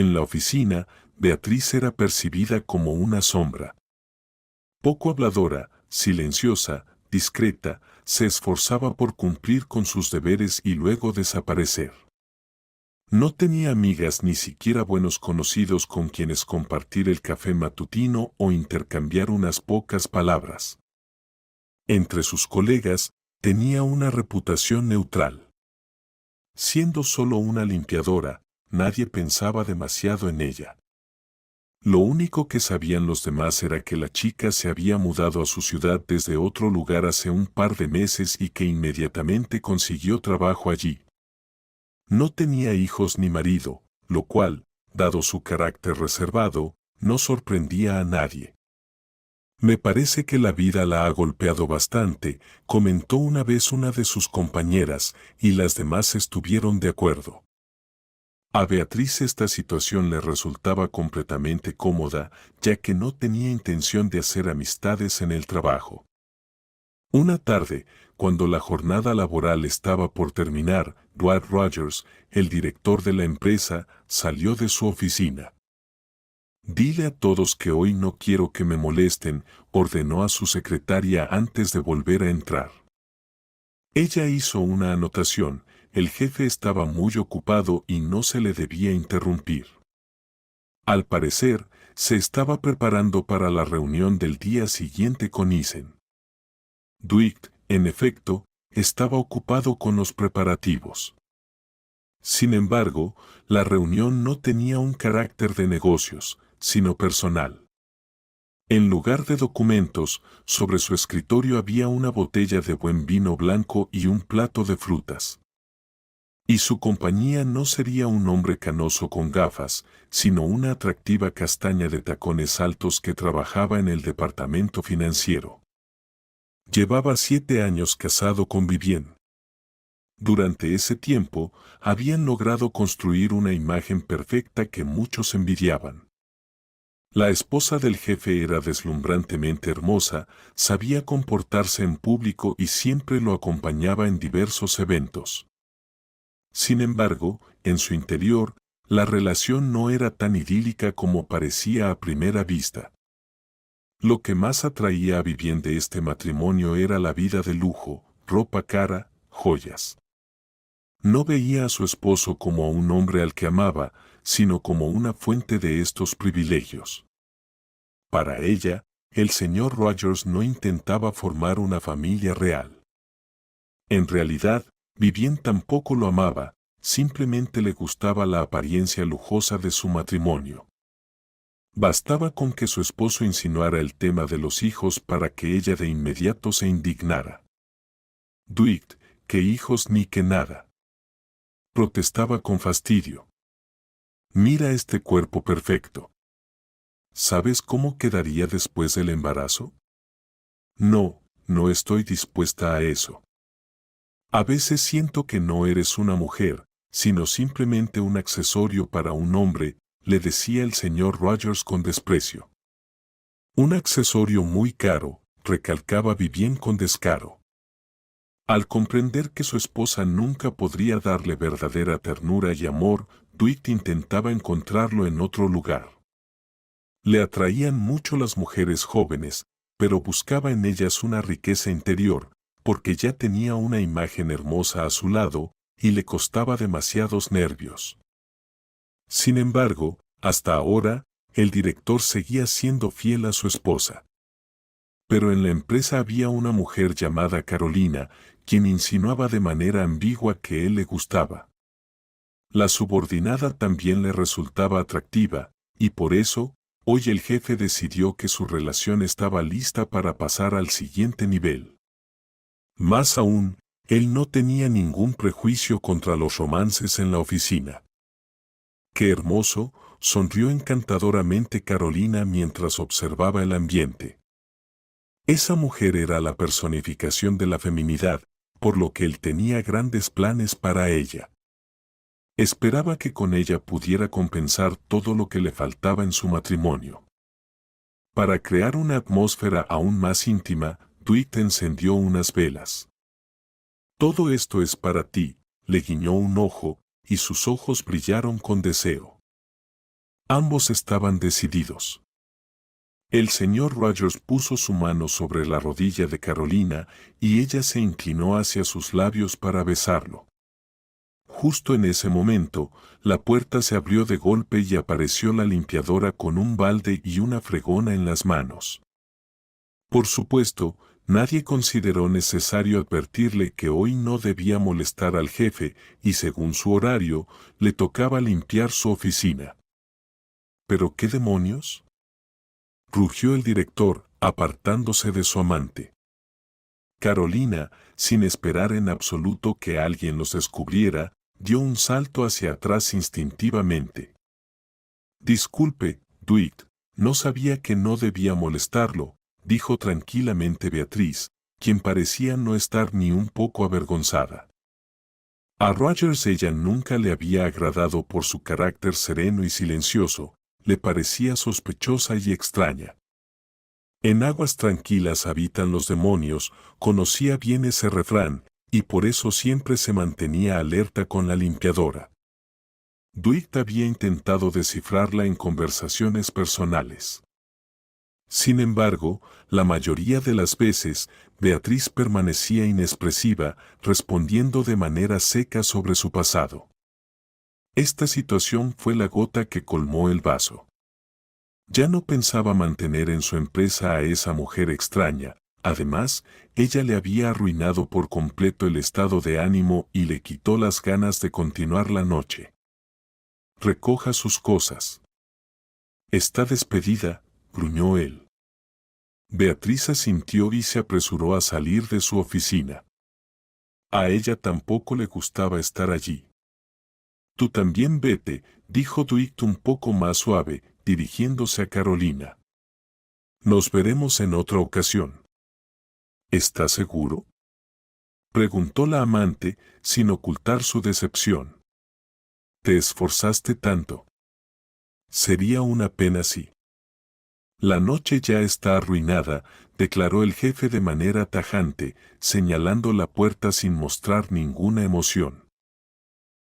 En la oficina, Beatriz era percibida como una sombra. Poco habladora, silenciosa, discreta, se esforzaba por cumplir con sus deberes y luego desaparecer. No tenía amigas ni siquiera buenos conocidos con quienes compartir el café matutino o intercambiar unas pocas palabras. Entre sus colegas, tenía una reputación neutral. Siendo solo una limpiadora, nadie pensaba demasiado en ella. Lo único que sabían los demás era que la chica se había mudado a su ciudad desde otro lugar hace un par de meses y que inmediatamente consiguió trabajo allí. No tenía hijos ni marido, lo cual, dado su carácter reservado, no sorprendía a nadie. Me parece que la vida la ha golpeado bastante, comentó una vez una de sus compañeras, y las demás estuvieron de acuerdo. A Beatriz esta situación le resultaba completamente cómoda, ya que no tenía intención de hacer amistades en el trabajo. Una tarde, cuando la jornada laboral estaba por terminar, Dwight Rogers, el director de la empresa, salió de su oficina. «Dile a todos que hoy no quiero que me molesten», ordenó a su secretaria antes de volver a entrar. Ella hizo una anotación: el jefe estaba muy ocupado y no se le debía interrumpir. Al parecer, se estaba preparando para la reunión del día siguiente con Eisen. Dwight, en efecto, estaba ocupado con los preparativos. Sin embargo, la reunión no tenía un carácter de negocios, sino personal. En lugar de documentos, sobre su escritorio había una botella de buen vino blanco y un plato de frutas. Y su compañía no sería un hombre canoso con gafas, sino una atractiva castaña de tacones altos que trabajaba en el departamento financiero. Llevaba 7 años casado con Vivienne. Durante ese tiempo, habían logrado construir una imagen perfecta que muchos envidiaban. La esposa del jefe era deslumbrantemente hermosa, sabía comportarse en público y siempre lo acompañaba en diversos eventos. Sin embargo, en su interior, la relación no era tan idílica como parecía a primera vista. Lo que más atraía a Vivienne de este matrimonio era la vida de lujo, ropa cara, joyas. No veía a su esposo como a un hombre al que amaba, sino como una fuente de estos privilegios. Para ella, el señor Rogers no intentaba formar una familia real. En realidad, Vivienne tampoco lo amaba, simplemente le gustaba la apariencia lujosa de su matrimonio. Bastaba con que su esposo insinuara el tema de los hijos para que ella de inmediato se indignara. «Dwight, que hijos ni que nada», protestaba con fastidio. «Mira este cuerpo perfecto. ¿Sabes cómo quedaría después del embarazo? No, no estoy dispuesta a eso. A veces siento que no eres una mujer, sino simplemente un accesorio para un hombre», le decía el señor Rogers con desprecio. «Un accesorio muy caro», recalcaba Vivienne con descaro. Al comprender que su esposa nunca podría darle verdadera ternura y amor, Dwight intentaba encontrarlo en otro lugar. Le atraían mucho las mujeres jóvenes, pero buscaba en ellas una riqueza interior, porque ya tenía una imagen hermosa a su lado, y le costaba demasiados nervios. Sin embargo, hasta ahora, el director seguía siendo fiel a su esposa. Pero en la empresa había una mujer llamada Carolina, quien insinuaba de manera ambigua que él le gustaba. La subordinada también le resultaba atractiva, y por eso, hoy el jefe decidió que su relación estaba lista para pasar al siguiente nivel. Más aún, él no tenía ningún prejuicio contra los romances en la oficina. «¡Qué hermoso!», sonrió encantadoramente Carolina mientras observaba el ambiente. Esa mujer era la personificación de la feminidad, por lo que él tenía grandes planes para ella. Esperaba que con ella pudiera compensar todo lo que le faltaba en su matrimonio. Para crear una atmósfera aún más íntima, Dwight encendió unas velas. «Todo esto es para ti», le guiñó un ojo, y sus ojos brillaron con deseo. Ambos estaban decididos. El señor Rogers puso su mano sobre la rodilla de Carolina y ella se inclinó hacia sus labios para besarlo. Justo en ese momento, la puerta se abrió de golpe y apareció la limpiadora con un balde y una fregona en las manos. Por supuesto, nadie consideró necesario advertirle que hoy no debía molestar al jefe y según su horario, le tocaba limpiar su oficina. ¿Pero qué demonios?, rugió el director, apartándose de su amante. Carolina, sin esperar en absoluto que alguien los descubriera, dio un salto hacia atrás instintivamente. Disculpe, Dwight, no sabía que no debía molestarlo, dijo tranquilamente Beatriz, quien parecía no estar ni un poco avergonzada. A Rogers ella nunca le había agradado por su carácter sereno y silencioso, le parecía sospechosa y extraña. En aguas tranquilas habitan los demonios, conocía bien ese refrán, y por eso siempre se mantenía alerta con la limpiadora. Dwight había intentado descifrarla en conversaciones personales. Sin embargo, la mayoría de las veces, Beatriz permanecía inexpresiva, respondiendo de manera seca sobre su pasado. Esta situación fue la gota que colmó el vaso. Ya no pensaba mantener en su empresa a esa mujer extraña, además, ella le había arruinado por completo el estado de ánimo y le quitó las ganas de continuar la noche. Recoja sus cosas. Está despedida, gruñó él. Beatriz asintió y se apresuró a salir de su oficina. A ella tampoco le gustaba estar allí. Tú también vete, dijo Dwight un poco más suave, dirigiéndose a Carolina. Nos veremos en otra ocasión. ¿Estás seguro?, preguntó la amante, sin ocultar su decepción. Te esforzaste tanto. Sería una pena si. La noche ya está arruinada, declaró el jefe de manera tajante, señalando la puerta sin mostrar ninguna emoción.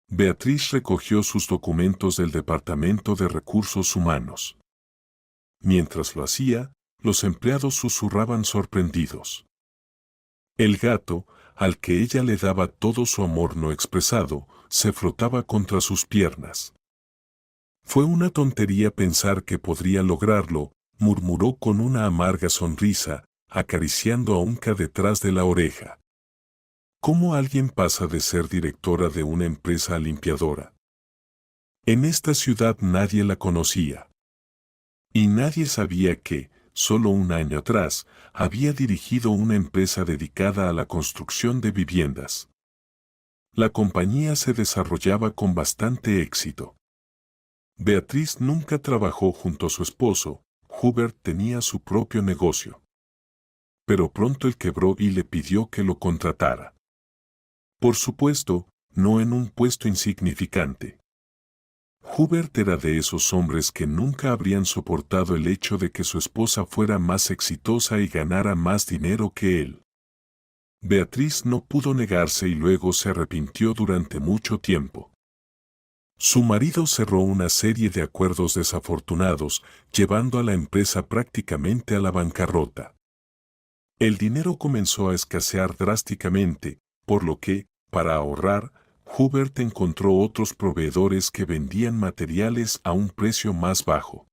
Beatriz recogió sus documentos del Departamento de Recursos Humanos. Mientras lo hacía, los empleados susurraban sorprendidos. El gato, al que ella le daba todo su amor no expresado, se frotaba contra sus piernas. Fue una tontería pensar que podría lograrlo, murmuró con una amarga sonrisa, acariciando a Unca detrás de la oreja. ¿Cómo alguien pasa de ser directora de una empresa a limpiadora? En esta ciudad nadie la conocía. Y nadie sabía que, solo un año atrás, había dirigido una empresa dedicada a la construcción de viviendas. La compañía se desarrollaba con bastante éxito. Beatriz nunca trabajó junto a su esposo, Hubert tenía su propio negocio. Pero pronto él quebró y le pidió que lo contratara. Por supuesto, no en un puesto insignificante. Hubert era de esos hombres que nunca habrían soportado el hecho de que su esposa fuera más exitosa y ganara más dinero que él. Beatriz no pudo negarse y luego se arrepintió durante mucho tiempo. Su marido cerró una serie de acuerdos desafortunados, llevando a la empresa prácticamente a la bancarrota. El dinero comenzó a escasear drásticamente, por lo que, para ahorrar, Hubert encontró otros proveedores que vendían materiales a un precio más bajo.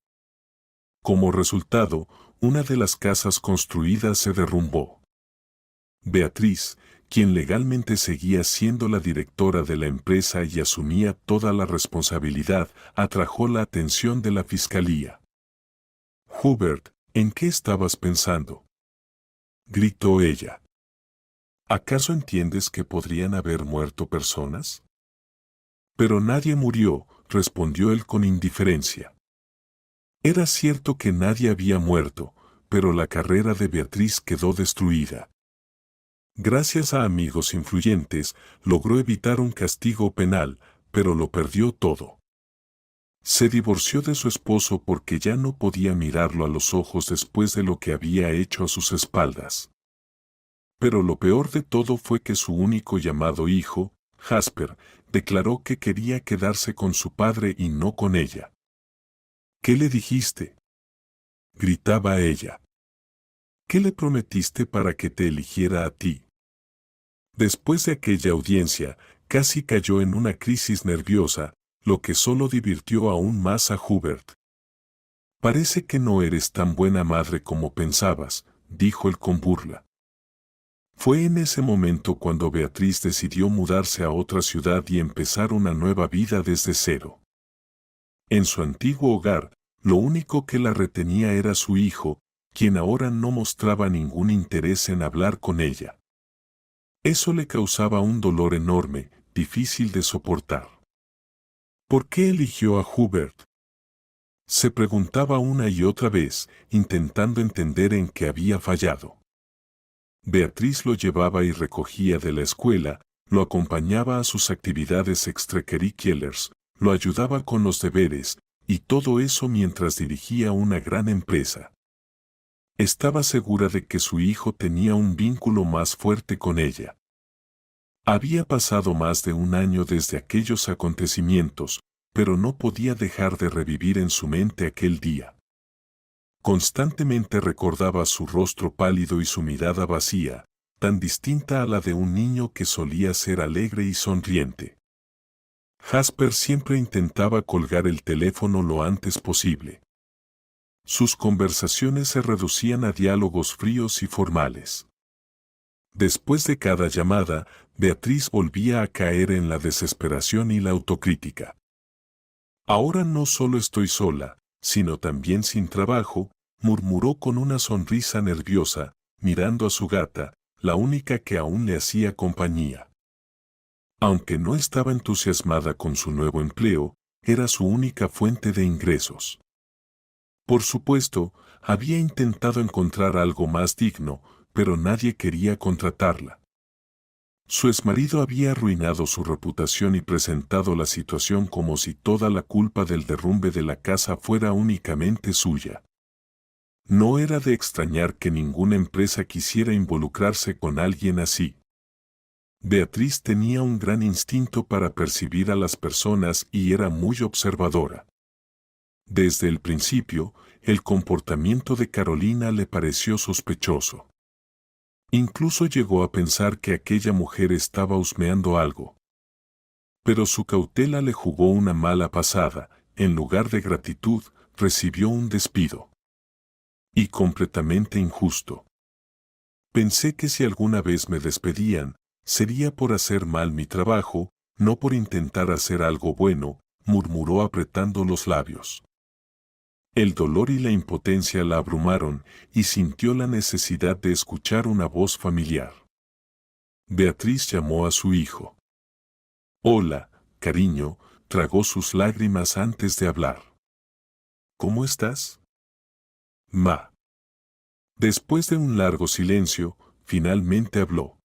Como resultado, una de las casas construidas se derrumbó. Beatriz, quien legalmente seguía siendo la directora de la empresa y asumía toda la responsabilidad, atrajo la atención de la fiscalía. Hubert, ¿en qué estabas pensando?, gritó ella. ¿Acaso entiendes que podrían haber muerto personas? Pero nadie murió, respondió él con indiferencia. Era cierto que nadie había muerto, pero la carrera de Beatriz quedó destruida. Gracias a amigos influyentes, logró evitar un castigo penal, pero lo perdió todo. Se divorció de su esposo porque ya no podía mirarlo a los ojos después de lo que había hecho a sus espaldas. Pero lo peor de todo fue que su único llamado hijo, Jasper, declaró que quería quedarse con su padre y no con ella. ¿Qué le dijiste?, gritaba ella. ¿Qué le prometiste para que te eligiera a ti? Después de aquella audiencia, casi cayó en una crisis nerviosa, lo que solo divirtió aún más a Hubert. Parece que no eres tan buena madre como pensabas, dijo él con burla. Fue en ese momento cuando Beatriz decidió mudarse a otra ciudad y empezar una nueva vida desde cero. En su antiguo hogar, lo único que la retenía era su hijo, quien ahora no mostraba ningún interés en hablar con ella. Eso le causaba un dolor enorme, difícil de soportar. ¿Por qué eligió a Hubert?, se preguntaba una y otra vez, intentando entender en qué había fallado. Beatriz lo llevaba y recogía de la escuela, lo acompañaba a sus actividades extracurriculares, lo ayudaba con los deberes, y todo eso mientras dirigía una gran empresa. Estaba segura de que su hijo tenía un vínculo más fuerte con ella. Había pasado más de un año desde aquellos acontecimientos, pero no podía dejar de revivir en su mente aquel día. Constantemente recordaba su rostro pálido y su mirada vacía, tan distinta a la de un niño que solía ser alegre y sonriente. Jasper siempre intentaba colgar el teléfono lo antes posible. Sus conversaciones se reducían a diálogos fríos y formales. Después de cada llamada, Beatriz volvía a caer en la desesperación y la autocrítica. Ahora no solo estoy sola, sino también sin trabajo, murmuró con una sonrisa nerviosa, mirando a su gata, la única que aún le hacía compañía. Aunque no estaba entusiasmada con su nuevo empleo, era su única fuente de ingresos. Por supuesto, había intentado encontrar algo más digno, pero nadie quería contratarla. Su exmarido había arruinado su reputación y presentado la situación como si toda la culpa del derrumbe de la casa fuera únicamente suya. No era de extrañar que ninguna empresa quisiera involucrarse con alguien así. Beatriz tenía un gran instinto para percibir a las personas y era muy observadora. Desde el principio, el comportamiento de Carolina le pareció sospechoso. Incluso llegó a pensar que aquella mujer estaba husmeando algo. Pero su cautela le jugó una mala pasada, en lugar de gratitud, recibió un despido. Y completamente injusto. Pensé que si alguna vez me despedían, sería por hacer mal mi trabajo, no por intentar hacer algo bueno, murmuró apretando los labios. El dolor y la impotencia la abrumaron y sintió la necesidad de escuchar una voz familiar. Beatriz llamó a su hijo. Hola, cariño, tragó sus lágrimas antes de hablar. ¿Cómo estás? Ma. Después de un largo silencio, finalmente habló.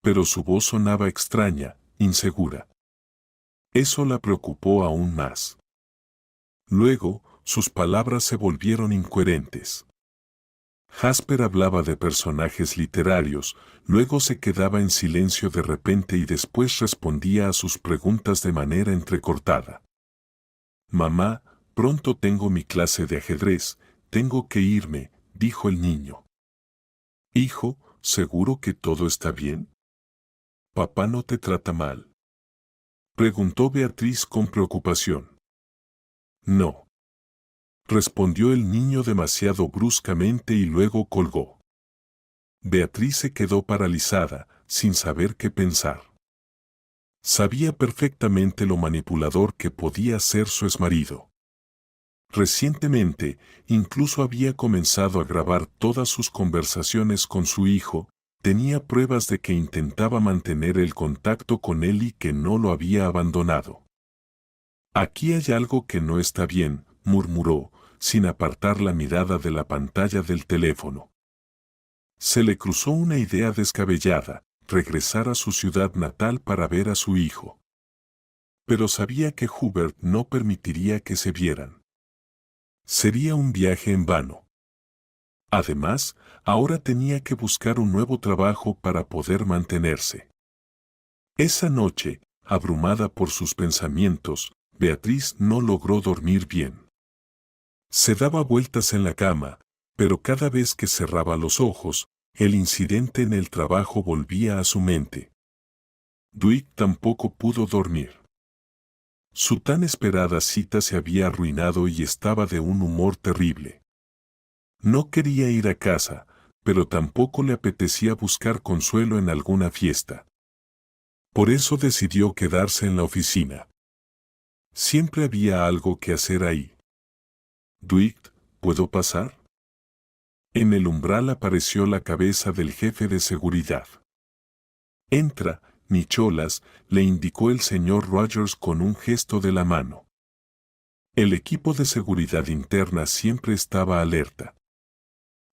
Pero su voz sonaba extraña, insegura. Eso la preocupó aún más. Luego, sus palabras se volvieron incoherentes. Jasper hablaba de personajes literarios, luego se quedaba en silencio de repente y después respondía a sus preguntas de manera entrecortada. Mamá, pronto tengo mi clase de ajedrez, tengo que irme, dijo el niño. Hijo, ¿seguro que todo está bien? ¿Papá no te trata mal?, preguntó Beatriz con preocupación. No, respondió el niño demasiado bruscamente y luego colgó. Beatriz se quedó paralizada, sin saber qué pensar. Sabía perfectamente lo manipulador que podía ser su exmarido. Recientemente, incluso había comenzado a grabar todas sus conversaciones con su hijo, tenía pruebas de que intentaba mantener el contacto con él y que no lo había abandonado. Aquí hay algo que no está bien, murmuró, sin apartar la mirada de la pantalla del teléfono. Se le cruzó una idea descabellada, regresar a su ciudad natal para ver a su hijo. Pero sabía que Hubert no permitiría que se vieran. Sería un viaje en vano. Además, ahora tenía que buscar un nuevo trabajo para poder mantenerse. Esa noche, abrumada por sus pensamientos, Beatriz no logró dormir bien. Se daba vueltas en la cama, pero cada vez que cerraba los ojos, el incidente en el trabajo volvía a su mente. Dwight tampoco pudo dormir. Su tan esperada cita se había arruinado y estaba de un humor terrible. No quería ir a casa, pero tampoco le apetecía buscar consuelo en alguna fiesta. Por eso decidió quedarse en la oficina. Siempre había algo que hacer ahí. Dwight, ¿puedo pasar? En el umbral apareció la cabeza del jefe de seguridad. Entra, Nicholas, le indicó el señor Rogers con un gesto de la mano. El equipo de seguridad interna siempre estaba alerta.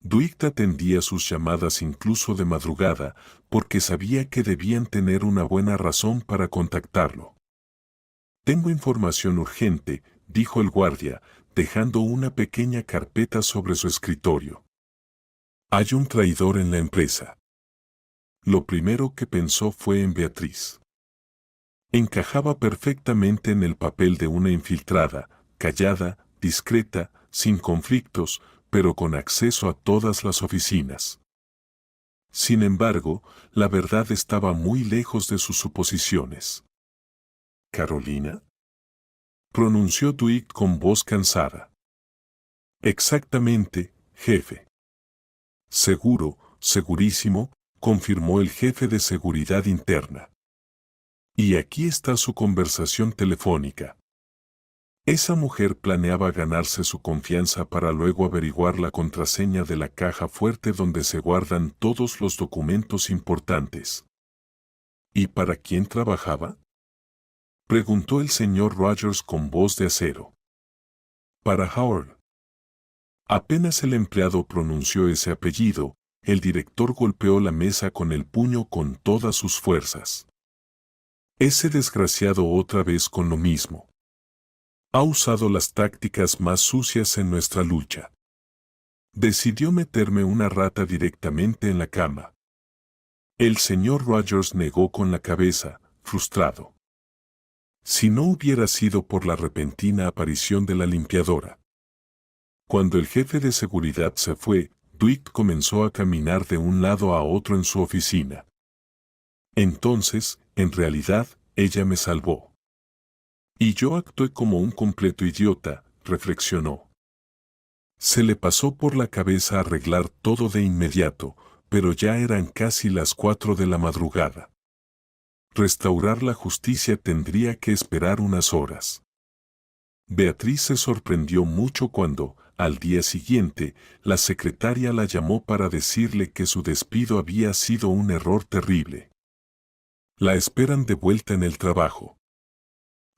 Dwight atendía sus llamadas incluso de madrugada, porque sabía que debían tener una buena razón para contactarlo. Tengo información urgente, dijo el guardia, dejando una pequeña carpeta sobre su escritorio. Hay un traidor en la empresa. Lo primero que pensó fue en Beatriz. Encajaba perfectamente en el papel de una infiltrada, callada, discreta, sin conflictos, pero con acceso a todas las oficinas. Sin embargo, la verdad estaba muy lejos de sus suposiciones. ¿Carolina? Pronunció Dwight con voz cansada. Exactamente, jefe. Seguro, segurísimo, confirmó el jefe de seguridad interna. Y aquí está su conversación telefónica. Esa mujer planeaba ganarse su confianza para luego averiguar la contraseña de la caja fuerte donde se guardan todos los documentos importantes. ¿Y para quién trabajaba? Preguntó el señor Rogers con voz de acero. Para Howard. Apenas el empleado pronunció ese apellido, el director golpeó la mesa con el puño con todas sus fuerzas. Ese desgraciado otra vez con lo mismo. Ha usado las tácticas más sucias en nuestra lucha. Decidió meterme una rata directamente en la cama. El señor Rogers negó con la cabeza, frustrado. Si no hubiera sido por la repentina aparición de la limpiadora. Cuando el jefe de seguridad se fue, Dwight comenzó a caminar de un lado a otro en su oficina. Entonces, en realidad, ella me salvó. Y yo actué como un completo idiota, reflexionó. Se le pasó por la cabeza arreglar todo de inmediato, pero ya eran casi las 4 de la madrugada. Restaurar la justicia tendría que esperar unas horas. Beatriz se sorprendió mucho cuando, al día siguiente, la secretaria la llamó para decirle que su despido había sido un error terrible. La esperan de vuelta en el trabajo.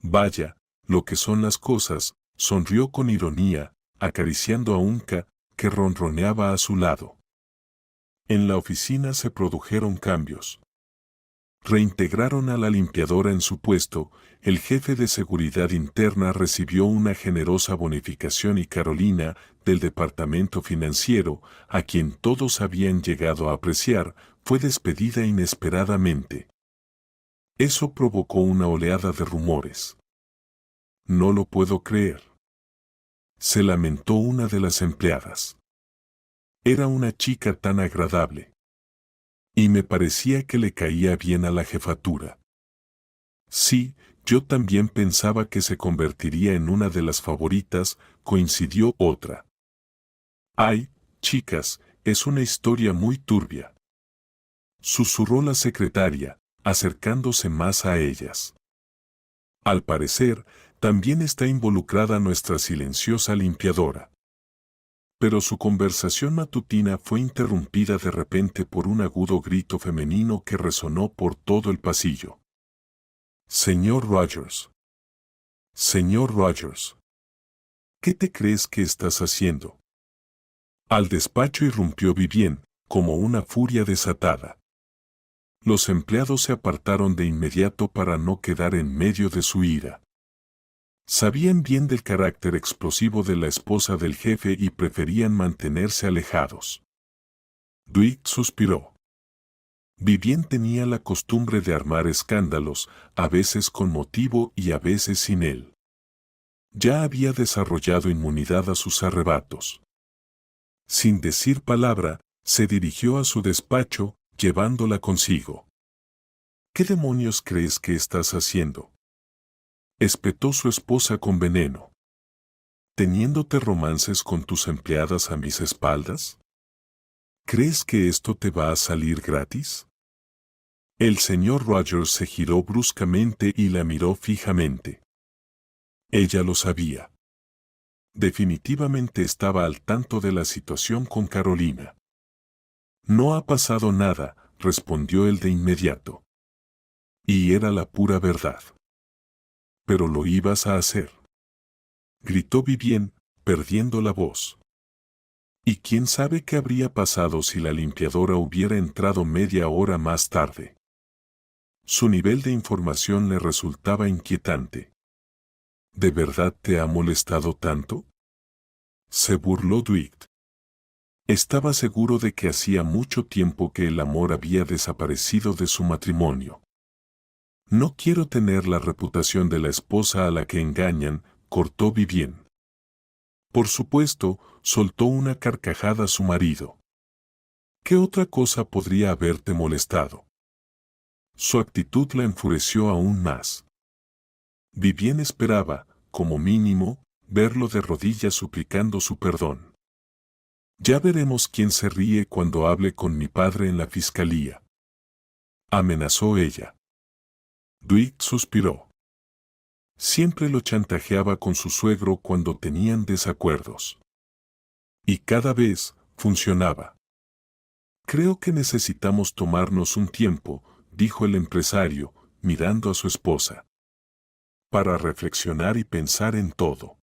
Vaya, lo que son las cosas, sonrió con ironía, acariciando a Unca, que ronroneaba a su lado. En la oficina se produjeron cambios. Reintegraron a la limpiadora en su puesto, el jefe de seguridad interna recibió una generosa bonificación y Carolina, del departamento financiero, a quien todos habían llegado a apreciar, fue despedida inesperadamente. Eso provocó una oleada de rumores. No lo puedo creer. Se lamentó una de las empleadas. Era una chica tan agradable. Y me parecía que le caía bien a la jefatura. Sí, yo también pensaba que se convertiría en una de las favoritas, coincidió otra. Ay, chicas, es una historia muy turbia. Susurró la secretaria, acercándose más a ellas. Al parecer, también está involucrada nuestra silenciosa limpiadora. Pero su conversación matutina fue interrumpida de repente por un agudo grito femenino que resonó por todo el pasillo. Señor Rogers. Señor Rogers. ¿Qué te crees que estás haciendo? Al despacho irrumpió Vivien, como una furia desatada. Los empleados se apartaron de inmediato para no quedar en medio de su ira. Sabían bien del carácter explosivo de la esposa del jefe y preferían mantenerse alejados. Dwight suspiró. Vivien tenía la costumbre de armar escándalos, a veces con motivo y a veces sin él. Ya había desarrollado inmunidad a sus arrebatos. Sin decir palabra, se dirigió a su despacho, llevándola consigo. ¿Qué demonios crees que estás haciendo?, espetó su esposa con veneno. ¿Teniéndote romances con tus empleadas a mis espaldas? ¿Crees que esto te va a salir gratis? El señor Rogers se giró bruscamente y la miró fijamente. Ella lo sabía. Definitivamente estaba al tanto de la situación con Carolina. No ha pasado nada, respondió él de inmediato. Y era la pura verdad. Pero lo ibas a hacer, gritó Vivien, perdiendo la voz. ¿Y quién sabe qué habría pasado si la limpiadora hubiera entrado media hora más tarde? Su nivel de información le resultaba inquietante. ¿De verdad te ha molestado tanto?, se burló Dwight. Estaba seguro de que hacía mucho tiempo que el amor había desaparecido de su matrimonio. No quiero tener la reputación de la esposa a la que engañan, cortó Vivien. Por supuesto, soltó una carcajada su marido. ¿Qué otra cosa podría haberte molestado? Su actitud la enfureció aún más. Vivien esperaba, como mínimo, verlo de rodillas suplicando su perdón. Ya veremos quién se ríe cuando hable con mi padre en la fiscalía, amenazó ella. Dwight suspiró. Siempre lo chantajeaba con su suegro cuando tenían desacuerdos. Y cada vez funcionaba. Creo que necesitamos tomarnos un tiempo, dijo el empresario, mirando a su esposa, para reflexionar y pensar en todo.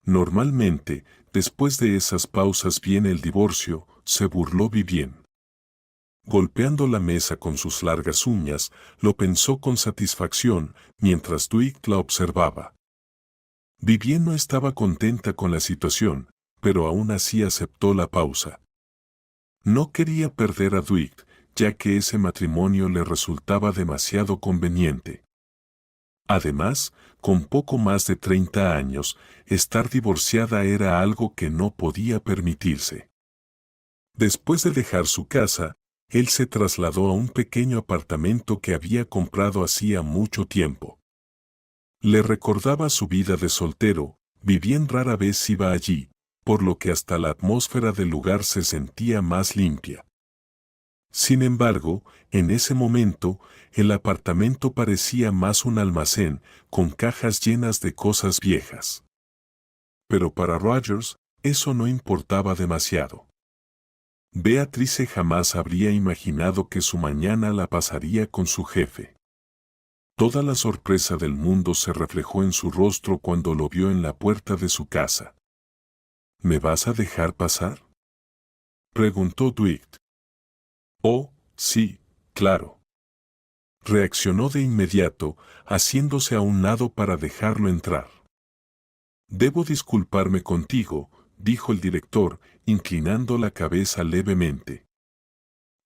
Normalmente, después de esas pausas viene el divorcio, se burló Vivien. Golpeando la mesa con sus largas uñas, lo pensó con satisfacción, mientras Dwight la observaba. Vivien no estaba contenta con la situación, pero aún así aceptó la pausa. No quería perder a Dwight, ya que ese matrimonio le resultaba demasiado conveniente. Además, con poco más de 30 años, estar divorciada era algo que no podía permitirse. Después de dejar su casa, él se trasladó a un pequeño apartamento que había comprado hacía mucho tiempo. Le recordaba su vida de soltero, Vivien rara vez iba allí, por lo que hasta la atmósfera del lugar se sentía más limpia. Sin embargo, en ese momento, el apartamento parecía más un almacén, con cajas llenas de cosas viejas. Pero para Rogers, eso no importaba demasiado. Beatrice jamás habría imaginado que su mañana la pasaría con su jefe. Toda la sorpresa del mundo se reflejó en su rostro cuando lo vio en la puerta de su casa. ¿Me vas a dejar pasar?, preguntó Dwight. Oh, sí, claro. Reaccionó de inmediato, haciéndose a un lado para dejarlo entrar. Debo disculparme contigo, dijo el director, inclinando la cabeza levemente.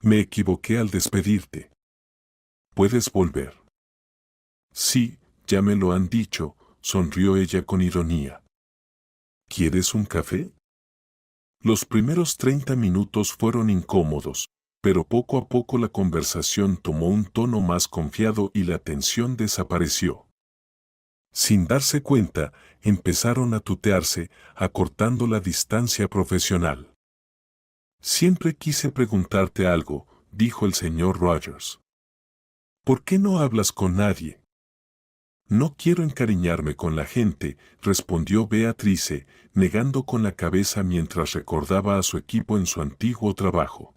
Me equivoqué al despedirte. ¿Puedes volver? Sí, ya me lo han dicho, sonrió ella con ironía. ¿Quieres un café? Los primeros 30 minutos fueron incómodos, pero poco a poco la conversación tomó un tono más confiado y la tensión desapareció. Sin darse cuenta, empezaron a tutearse, acortando la distancia profesional. Siempre quise preguntarte algo, dijo el señor Rogers. ¿Por qué no hablas con nadie? No quiero encariñarme con la gente, respondió Beatrice, negando con la cabeza mientras recordaba a su equipo en su antiguo trabajo.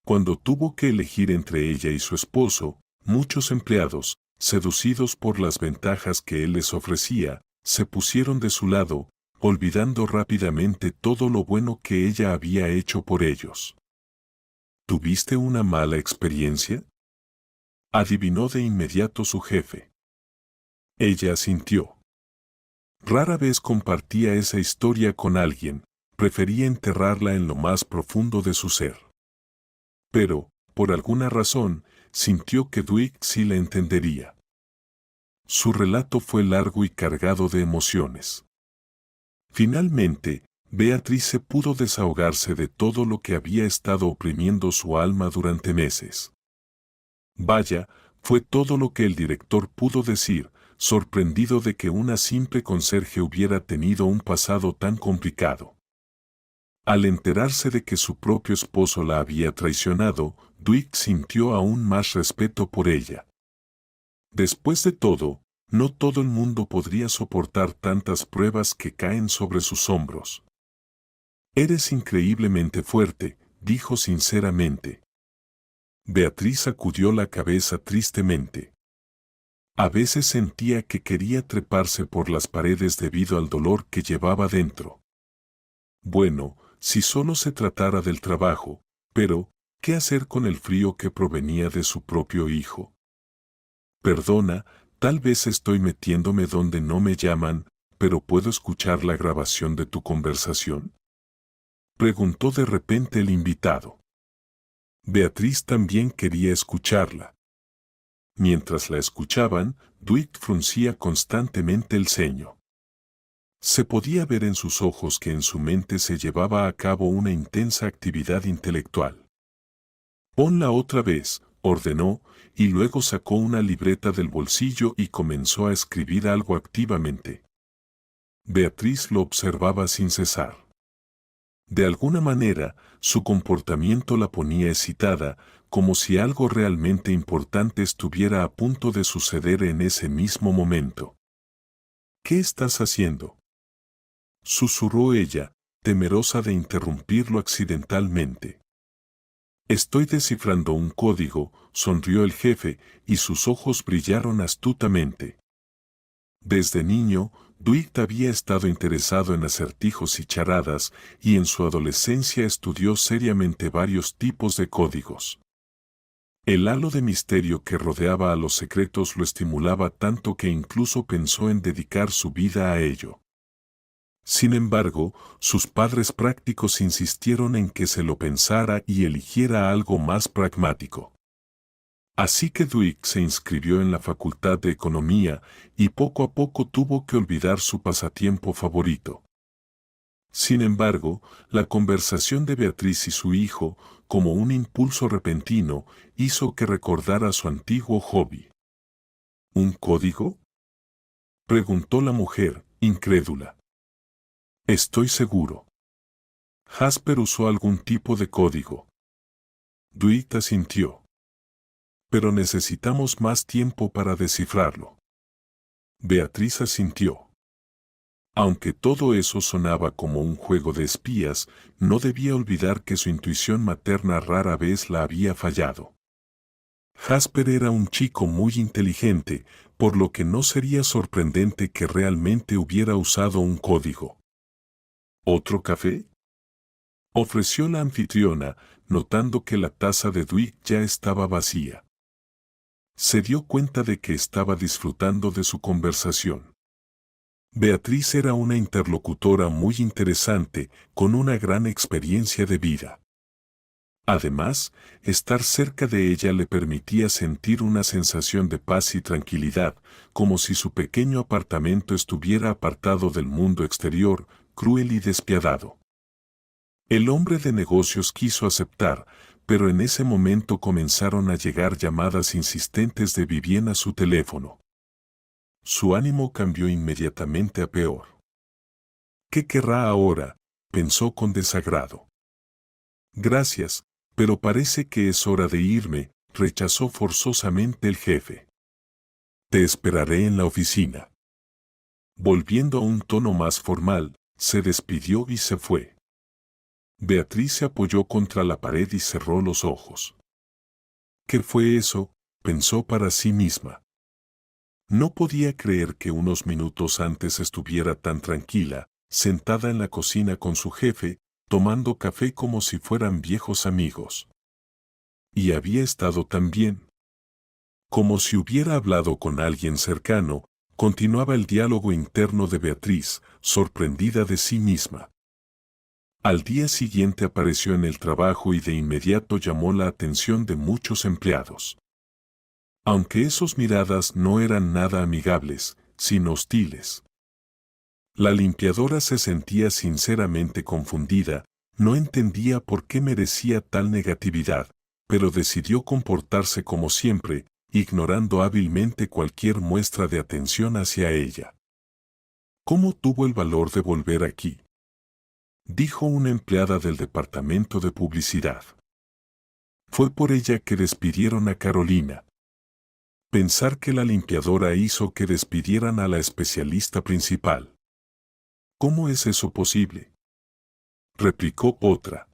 Cuando tuvo que elegir entre ella y su esposo, muchos empleados, seducidos por las ventajas que él les ofrecía, se pusieron de su lado, olvidando rápidamente todo lo bueno que ella había hecho por ellos. ¿Tuviste una mala experiencia?, adivinó de inmediato su jefe. Ella asintió. Rara vez compartía esa historia con alguien, prefería enterrarla en lo más profundo de su ser. Pero, por alguna razón, sintió que Dwight sí la entendería. Su relato fue largo y cargado de emociones. Finalmente, Beatrice pudo desahogarse de todo lo que había estado oprimiendo su alma durante meses. Vaya, fue todo lo que el director pudo decir, sorprendido de que una simple conserje hubiera tenido un pasado tan complicado. Al enterarse de que su propio esposo la había traicionado, Dwight sintió aún más respeto por ella. Después de todo, no todo el mundo podría soportar tantas pruebas que caen sobre sus hombros. Eres increíblemente fuerte, dijo sinceramente. Beatriz sacudió la cabeza tristemente. A veces sentía que quería treparse por las paredes debido al dolor que llevaba dentro. Bueno, si solo se tratara del trabajo, pero, ¿qué hacer con el frío que provenía de su propio hijo? Perdona, tal vez estoy metiéndome donde no me llaman, pero ¿puedo escuchar la grabación de tu conversación?, preguntó de repente el invitado. Beatriz también quería escucharla. Mientras la escuchaban, Dwight fruncía constantemente el ceño. Se podía ver en sus ojos que en su mente se llevaba a cabo una intensa actividad intelectual. Ponla otra vez, ordenó, y luego sacó una libreta del bolsillo y comenzó a escribir algo activamente. Beatriz lo observaba sin cesar. De alguna manera, su comportamiento la ponía excitada, como si algo realmente importante estuviera a punto de suceder en ese mismo momento. ¿Qué estás haciendo?, susurró ella, temerosa de interrumpirlo accidentalmente. Estoy descifrando un código, sonrió el jefe, y sus ojos brillaron astutamente. Desde niño, Dwight había estado interesado en acertijos y charadas, y en su adolescencia estudió seriamente varios tipos de códigos. El halo de misterio que rodeaba a los secretos lo estimulaba tanto que incluso pensó en dedicar su vida a ello. Sin embargo, sus padres prácticos insistieron en que se lo pensara y eligiera algo más pragmático. Así que Dwight se inscribió en la Facultad de Economía y poco a poco tuvo que olvidar su pasatiempo favorito. Sin embargo, la conversación de Beatriz y su hijo, como un impulso repentino, hizo que recordara su antiguo hobby. ¿Un código?, preguntó la mujer, incrédula. Estoy seguro. Jasper usó algún tipo de código. Dwight asintió. Pero necesitamos más tiempo para descifrarlo. Beatriz asintió. Aunque todo eso sonaba como un juego de espías, no debía olvidar que su intuición materna rara vez la había fallado. Jasper era un chico muy inteligente, por lo que no sería sorprendente que realmente hubiera usado un código. ¿Otro café?, ofreció la anfitriona, notando que la taza de Dwight ya estaba vacía. Se dio cuenta de que estaba disfrutando de su conversación. Beatriz era una interlocutora muy interesante, con una gran experiencia de vida. Además, estar cerca de ella le permitía sentir una sensación de paz y tranquilidad, como si su pequeño apartamento estuviera apartado del mundo exterior, cruel y despiadado. El hombre de negocios quiso aceptar, pero en ese momento comenzaron a llegar llamadas insistentes de Vivien a su teléfono. Su ánimo cambió inmediatamente a peor. ¿Qué querrá ahora?, pensó con desagrado. Gracias, pero parece que es hora de irme, rechazó forzosamente el jefe. Te esperaré en la oficina. Volviendo a un tono más formal, se despidió y se fue. Beatriz se apoyó contra la pared y cerró los ojos. ¿Qué fue eso?, pensó para sí misma. No podía creer que unos minutos antes estuviera tan tranquila, sentada en la cocina con su jefe, tomando café como si fueran viejos amigos. Y había estado tan bien. Como si hubiera hablado con alguien cercano, continuaba el diálogo interno de Beatriz, sorprendida de sí misma. Al día siguiente apareció en el trabajo y de inmediato llamó la atención de muchos empleados. aunque esos miradas no eran nada amigables, sino hostiles. La limpiadora se sentía sinceramente confundida, no entendía por qué merecía tal negatividad, pero decidió comportarse como siempre, ignorando hábilmente cualquier muestra de atención hacia ella. ¿Cómo tuvo el valor de volver aquí?, dijo una empleada del departamento de publicidad. Fue por ella que despidieron a Carolina. Pensar que la limpiadora hizo que despidieran a la especialista principal. ¿Cómo es eso posible?, replicó otra.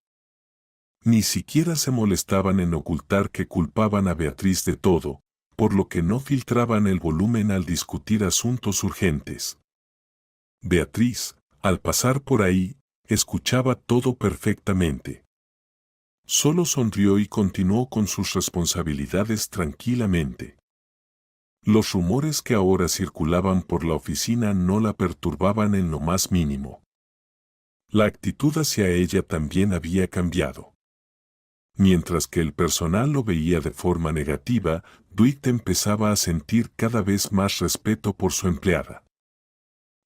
Ni siquiera se molestaban en ocultar que culpaban a Beatriz de todo, por lo que no filtraban el volumen al discutir asuntos urgentes. Beatriz, al pasar por ahí, escuchaba todo perfectamente. Solo sonrió y continuó con sus responsabilidades tranquilamente. Los rumores que ahora circulaban por la oficina no la perturbaban en lo más mínimo. La actitud hacia ella también había cambiado. Mientras que el personal lo veía de forma negativa, Dwight empezaba a sentir cada vez más respeto por su empleada.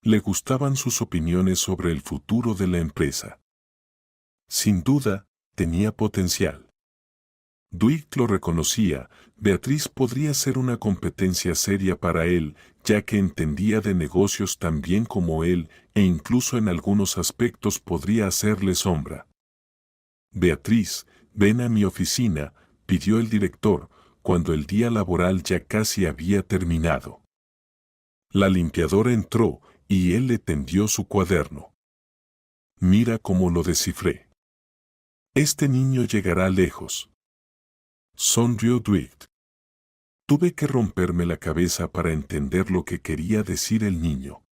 Le gustaban sus opiniones sobre el futuro de la empresa. Sin duda, tenía potencial. Dwight lo reconocía. Beatriz podría ser una competencia seria para él, ya que entendía de negocios tan bien como él, e incluso en algunos aspectos podría hacerle sombra. Beatriz, ven a mi oficina, pidió el director, cuando el día laboral ya casi había terminado. La limpiadora entró, y él le tendió su cuaderno. Mira cómo lo descifré. Este niño llegará lejos. Sonrió Dwight. Tuve que romperme la cabeza para entender lo que quería decir el niño.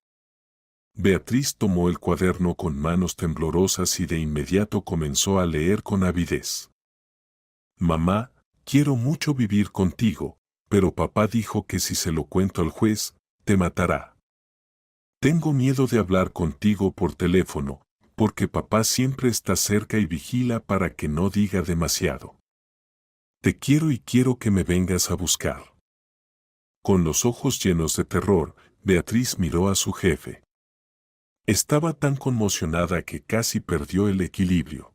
Beatriz tomó el cuaderno con manos temblorosas y de inmediato comenzó a leer con avidez. Mamá, quiero mucho vivir contigo, pero papá dijo que si se lo cuento al juez, te matará. Tengo miedo de hablar contigo por teléfono, porque papá siempre está cerca y vigila para que no diga demasiado. Te quiero y quiero que me vengas a buscar. Con los ojos llenos de terror, Beatriz miró a su jefe. Estaba tan conmocionada que casi perdió el equilibrio.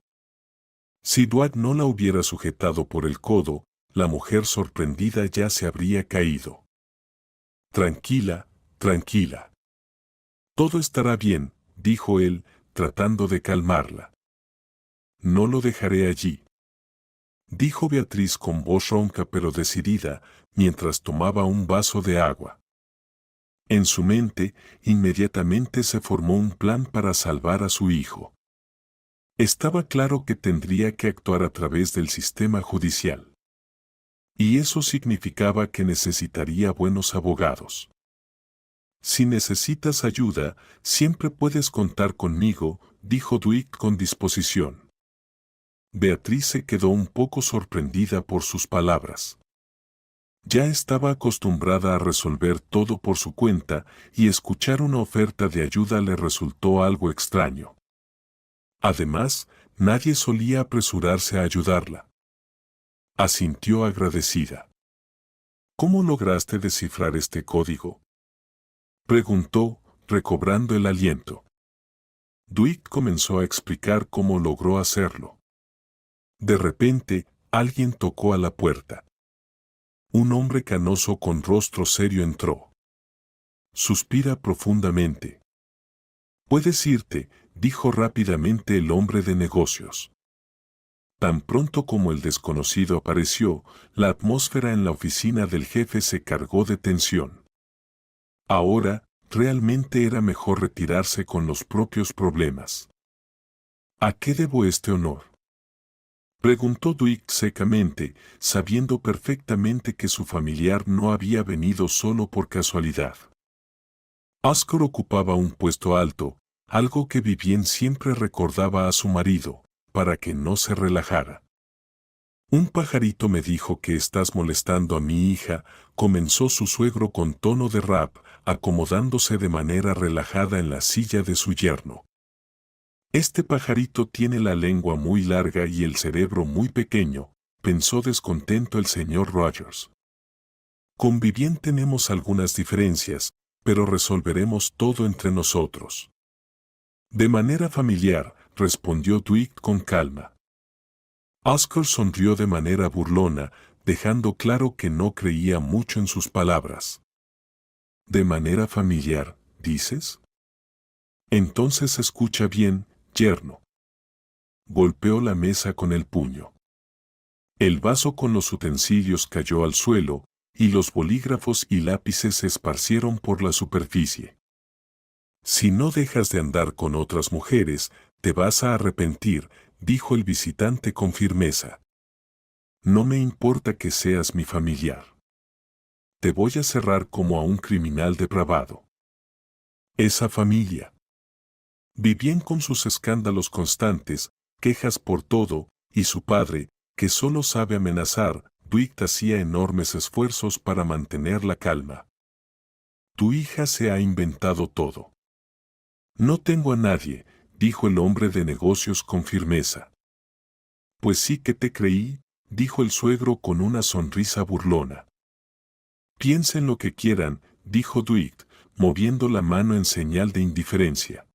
Si Dwight no la hubiera sujetado por el codo, la mujer sorprendida ya se habría caído. Tranquila, tranquila. Todo estará bien, dijo él, tratando de calmarla. No lo dejaré allí, dijo Beatriz con voz ronca pero decidida, mientras tomaba un vaso de agua. En su mente, inmediatamente se formó un plan para salvar a su hijo. Estaba claro que tendría que actuar a través del sistema judicial. Y eso significaba que necesitaría buenos abogados. Si necesitas ayuda, siempre puedes contar conmigo, dijo Dwight con disposición. Beatriz se quedó un poco sorprendida por sus palabras. Ya estaba acostumbrada a resolver todo por su cuenta y escuchar una oferta de ayuda le resultó algo extraño. Además, nadie solía apresurarse a ayudarla. Asintió agradecida. ¿Cómo lograste descifrar este código?, preguntó, recobrando el aliento. Dwight comenzó a explicar cómo logró hacerlo. De repente, alguien tocó a la puerta. Un hombre canoso con rostro serio entró. Suspira profundamente. Puedes irte, dijo rápidamente el hombre de negocios. Tan pronto como el desconocido apareció, la atmósfera en la oficina del jefe se cargó de tensión. Ahora, realmente era mejor retirarse con los propios problemas. ¿A qué debo este honor?, preguntó Dwight secamente, sabiendo perfectamente que su familiar no había venido solo por casualidad. Oscar ocupaba un puesto alto, algo que Vivien siempre recordaba a su marido, para que no se relajara. Un pajarito me dijo que estás molestando a mi hija, comenzó su suegro con tono de rap, acomodándose de manera relajada en la silla de su yerno. Este pajarito tiene la lengua muy larga y el cerebro muy pequeño, pensó descontento el señor Rogers. Con Vivien tenemos algunas diferencias, pero resolveremos todo entre nosotros. De manera familiar, respondió Dwight con calma. Oscar sonrió de manera burlona, dejando claro que no creía mucho en sus palabras. ¿De manera familiar, dices? Entonces escucha bien, yerno. Golpeó la mesa con el puño. El vaso con los utensilios cayó al suelo, y los bolígrafos y lápices se esparcieron por la superficie. Si no dejas de andar con otras mujeres, te vas a arrepentir, dijo el visitante con firmeza. No me importa que seas mi familiar. Te voy a cerrar como a un criminal depravado. Esa familia. Vivien con sus escándalos constantes, quejas por todo, y su padre, que solo sabe amenazar, Dwight hacía enormes esfuerzos para mantener la calma. Tu hija se ha inventado todo. No tengo a nadie, dijo el hombre de negocios con firmeza. Pues sí que te creí, dijo el suegro con una sonrisa burlona. Piensen lo que quieran, dijo Dwight, moviendo la mano en señal de indiferencia.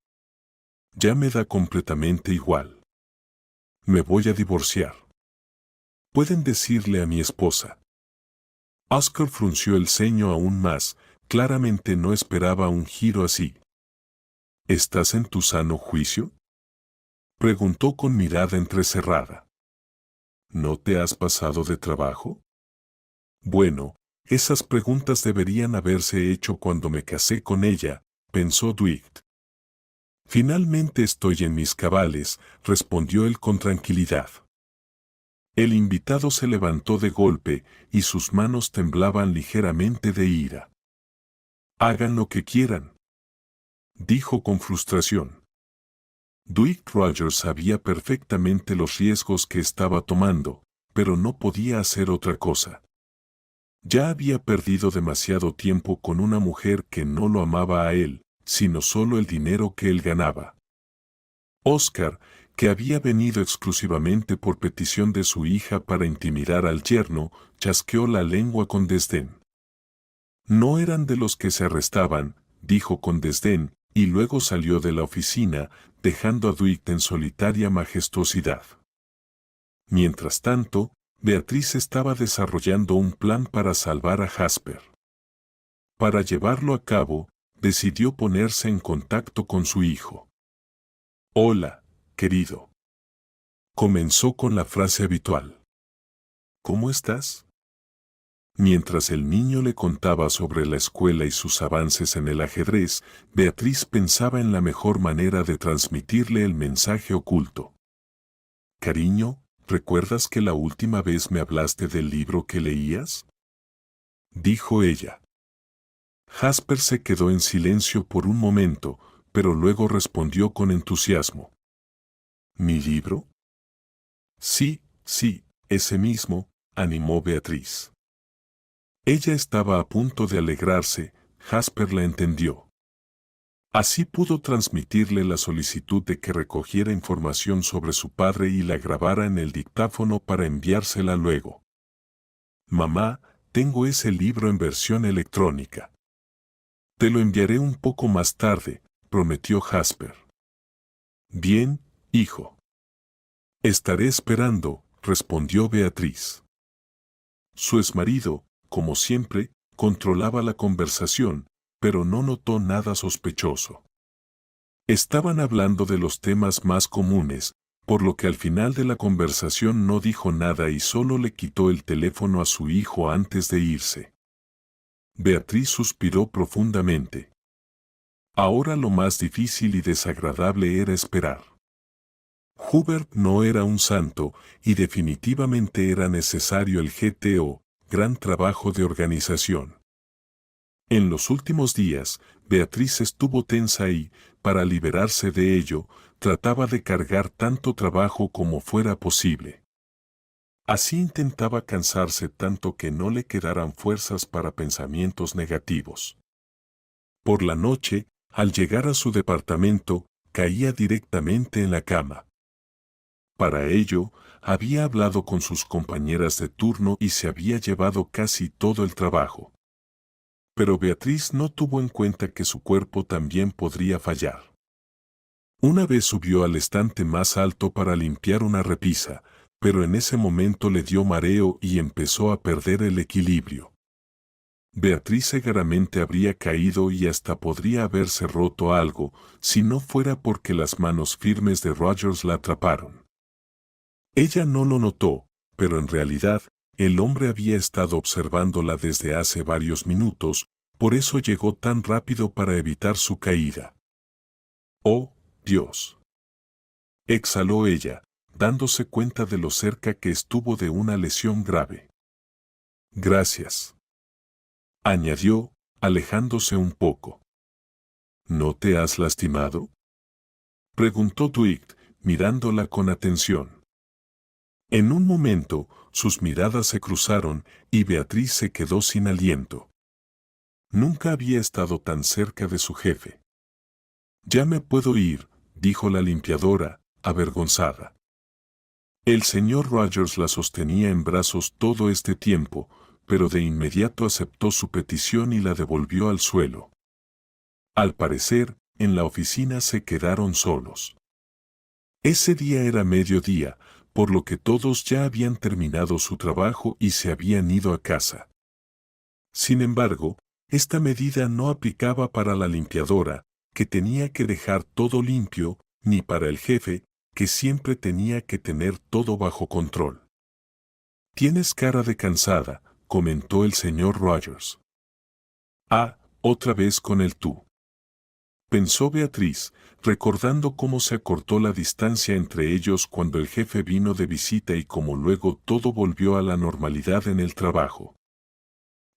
Ya me da completamente igual. Me voy a divorciar. Pueden decirle a mi esposa. Oscar frunció el ceño aún más, claramente no esperaba un giro así. ¿Estás en tu sano juicio? Preguntó con mirada entrecerrada. ¿No te has pasado de trabajo? Bueno, esas preguntas deberían haberse hecho cuando me casé con ella, pensó Dwight. Finalmente estoy en mis cabales, respondió él con tranquilidad. El invitado se levantó de golpe y sus manos temblaban ligeramente de ira. Hagan lo que quieran, dijo con frustración. Dwight Rogers sabía perfectamente los riesgos que estaba tomando, pero no podía hacer otra cosa. Ya había perdido demasiado tiempo con una mujer que no lo amaba a él, sino solo el dinero que él ganaba. Oscar, que había venido exclusivamente por petición de su hija para intimidar al yerno, chasqueó la lengua con desdén. No eran de los que se arrestaban, dijo con desdén, y luego salió de la oficina, dejando a Dwight en solitaria majestuosidad. Mientras tanto, Beatriz estaba desarrollando un plan para salvar a Jasper. Para llevarlo a cabo, decidió ponerse en contacto con su hijo. Hola, querido. Comenzó con la frase habitual. ¿Cómo estás? Mientras el niño le contaba sobre la escuela y sus avances en el ajedrez, Beatriz pensaba en la mejor manera de transmitirle el mensaje oculto. Cariño, ¿recuerdas que la última vez me hablaste del libro que leías? Dijo ella. Jasper se quedó en silencio por un momento, pero luego respondió con entusiasmo. ¿Mi libro? Sí, ese mismo, animó Beatriz. Ella estaba a punto de alegrarse, Jasper la entendió. Así pudo transmitirle la solicitud de que recogiera información sobre su padre y la grabara en el dictáfono para enviársela luego. Mamá, tengo ese libro en versión electrónica. Te lo enviaré un poco más tarde, prometió Jasper. Bien, hijo. Estaré esperando, respondió Beatriz. Su exmarido, como siempre, controlaba la conversación, pero no notó nada sospechoso. Estaban hablando de los temas más comunes, por lo que al final de la conversación no dijo nada y solo le quitó el teléfono a su hijo antes de irse. Beatriz suspiró profundamente. Ahora lo más difícil y desagradable era esperar. Hubert no era un santo, y definitivamente era necesario el GTO, gran trabajo de organización. En los últimos días, Beatriz estuvo tensa y, para liberarse de ello, trataba de cargar tanto trabajo como fuera posible. Así intentaba cansarse tanto que no le quedaran fuerzas para pensamientos negativos. Por la noche, al llegar a su departamento, caía directamente en la cama. Para ello, había hablado con sus compañeras de turno y se había llevado casi todo el trabajo. Pero Beatriz no tuvo en cuenta que su cuerpo también podría fallar. Una vez subió al estante más alto para limpiar una repisa, pero en ese momento le dio mareo y empezó a perder el equilibrio. Beatriz seguramente habría caído y hasta podría haberse roto algo, si no fuera porque las manos firmes de Rogers la atraparon. Ella no lo notó, pero en realidad, el hombre había estado observándola desde hace varios minutos, por eso llegó tan rápido para evitar su caída. ¡Oh, Dios! Exhaló ella, dándose cuenta de lo cerca que estuvo de una lesión grave. Gracias, añadió, alejándose un poco. ¿No te has lastimado?, preguntó Dwight, mirándola con atención. En un momento, sus miradas se cruzaron y Beatriz se quedó sin aliento. Nunca había estado tan cerca de su jefe. Ya me puedo ir, dijo la limpiadora, avergonzada. El señor Rogers la sostenía en brazos todo este tiempo, pero de inmediato aceptó su petición y la devolvió al suelo. Al parecer, en la oficina se quedaron solos. Ese día era mediodía, por lo que todos ya habían terminado su trabajo y se habían ido a casa. Sin embargo, esta medida no aplicaba para la limpiadora, que tenía que dejar todo limpio, ni para el jefe, que siempre tenía que tener todo bajo control. «Tienes cara de cansada», comentó el señor Rogers. «Ah, otra vez con el tú», pensó Beatriz, recordando cómo se acortó la distancia entre ellos cuando el jefe vino de visita y cómo luego todo volvió a la normalidad en el trabajo.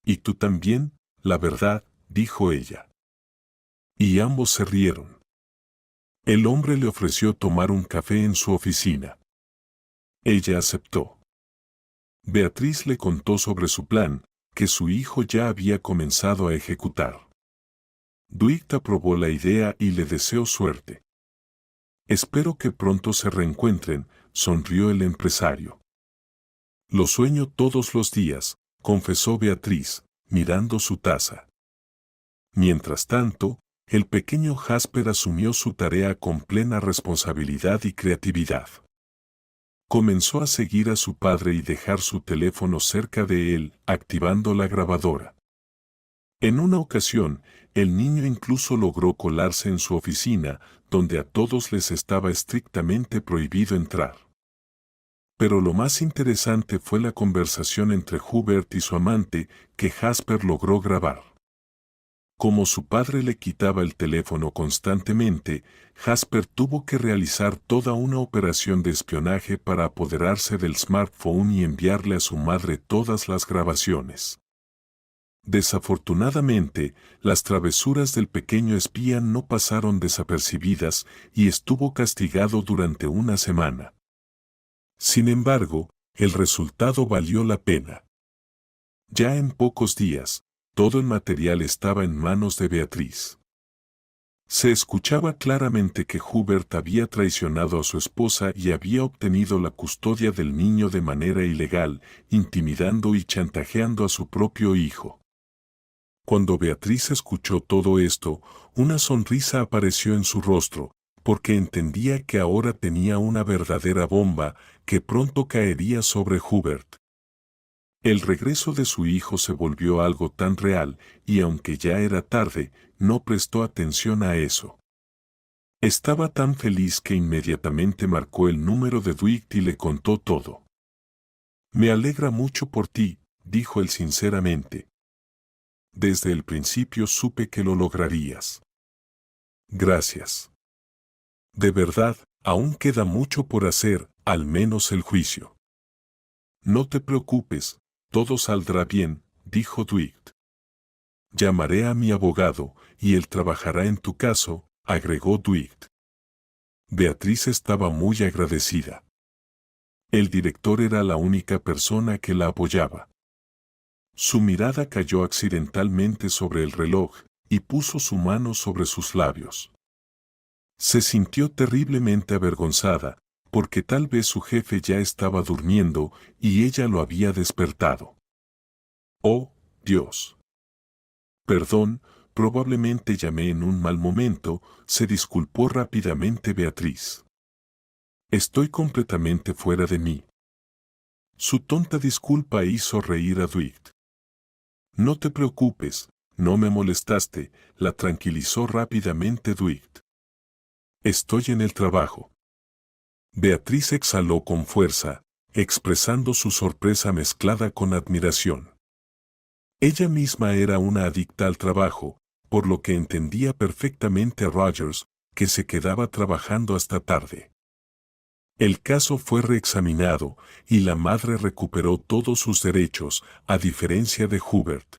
«¿Y tú también, la verdad?», dijo ella. Y ambos se rieron. El hombre le ofreció tomar un café en su oficina. Ella aceptó. Beatriz le contó sobre su plan, que su hijo ya había comenzado a ejecutar. Dwight aprobó la idea y le deseó suerte. «Espero que pronto se reencuentren», sonrió el empresario. «Lo sueño todos los días», confesó Beatriz, mirando su taza. Mientras tanto, el pequeño Jasper asumió su tarea con plena responsabilidad y creatividad. Comenzó a seguir a su padre y dejar su teléfono cerca de él, activando la grabadora. En una ocasión, el niño incluso logró colarse en su oficina, donde a todos les estaba estrictamente prohibido entrar. Pero lo más interesante fue la conversación entre Hubert y su amante, que Jasper logró grabar. Como su padre le quitaba el teléfono constantemente, Jasper tuvo que realizar toda una operación de espionaje para apoderarse del smartphone y enviarle a su madre todas las grabaciones. Desafortunadamente, las travesuras del pequeño espía no pasaron desapercibidas y estuvo castigado durante una semana. Sin embargo, el resultado valió la pena. Ya en pocos días, todo el material estaba en manos de Beatriz. Se escuchaba claramente que Hubert había traicionado a su esposa y había obtenido la custodia del niño de manera ilegal, intimidando y chantajeando a su propio hijo. Cuando Beatriz escuchó todo esto, una sonrisa apareció en su rostro, porque entendía que ahora tenía una verdadera bomba que pronto caería sobre Hubert. El regreso de su hijo se volvió algo tan real, y aunque ya era tarde, no prestó atención a eso. Estaba tan feliz que inmediatamente marcó el número de Dwight y le contó todo. «Me alegra mucho por ti», dijo él sinceramente. «Desde el principio supe que lo lograrías». «Gracias. De verdad, aún queda mucho por hacer, al menos el juicio». «No te preocupes, todo saldrá bien», dijo Dwight. «Llamaré a mi abogado, y él trabajará en tu caso», agregó Dwight. Beatriz estaba muy agradecida. El director era la única persona que la apoyaba. Su mirada cayó accidentalmente sobre el reloj, y puso su mano sobre sus labios. Se sintió terriblemente avergonzada, porque tal vez su jefe ya estaba durmiendo y ella lo había despertado. «Oh, Dios». Perdón, probablemente llamé en un mal momento, se disculpó rápidamente Beatriz. Estoy completamente fuera de mí. Su tonta disculpa hizo reír a Dwight. No te preocupes, no me molestaste, la tranquilizó rápidamente Dwight. Estoy en el trabajo. Beatriz exhaló con fuerza, expresando su sorpresa mezclada con admiración. Ella misma era una adicta al trabajo, por lo que entendía perfectamente a Rogers, que se quedaba trabajando hasta tarde. El caso fue reexaminado, y la madre recuperó todos sus derechos, a diferencia de Hubert.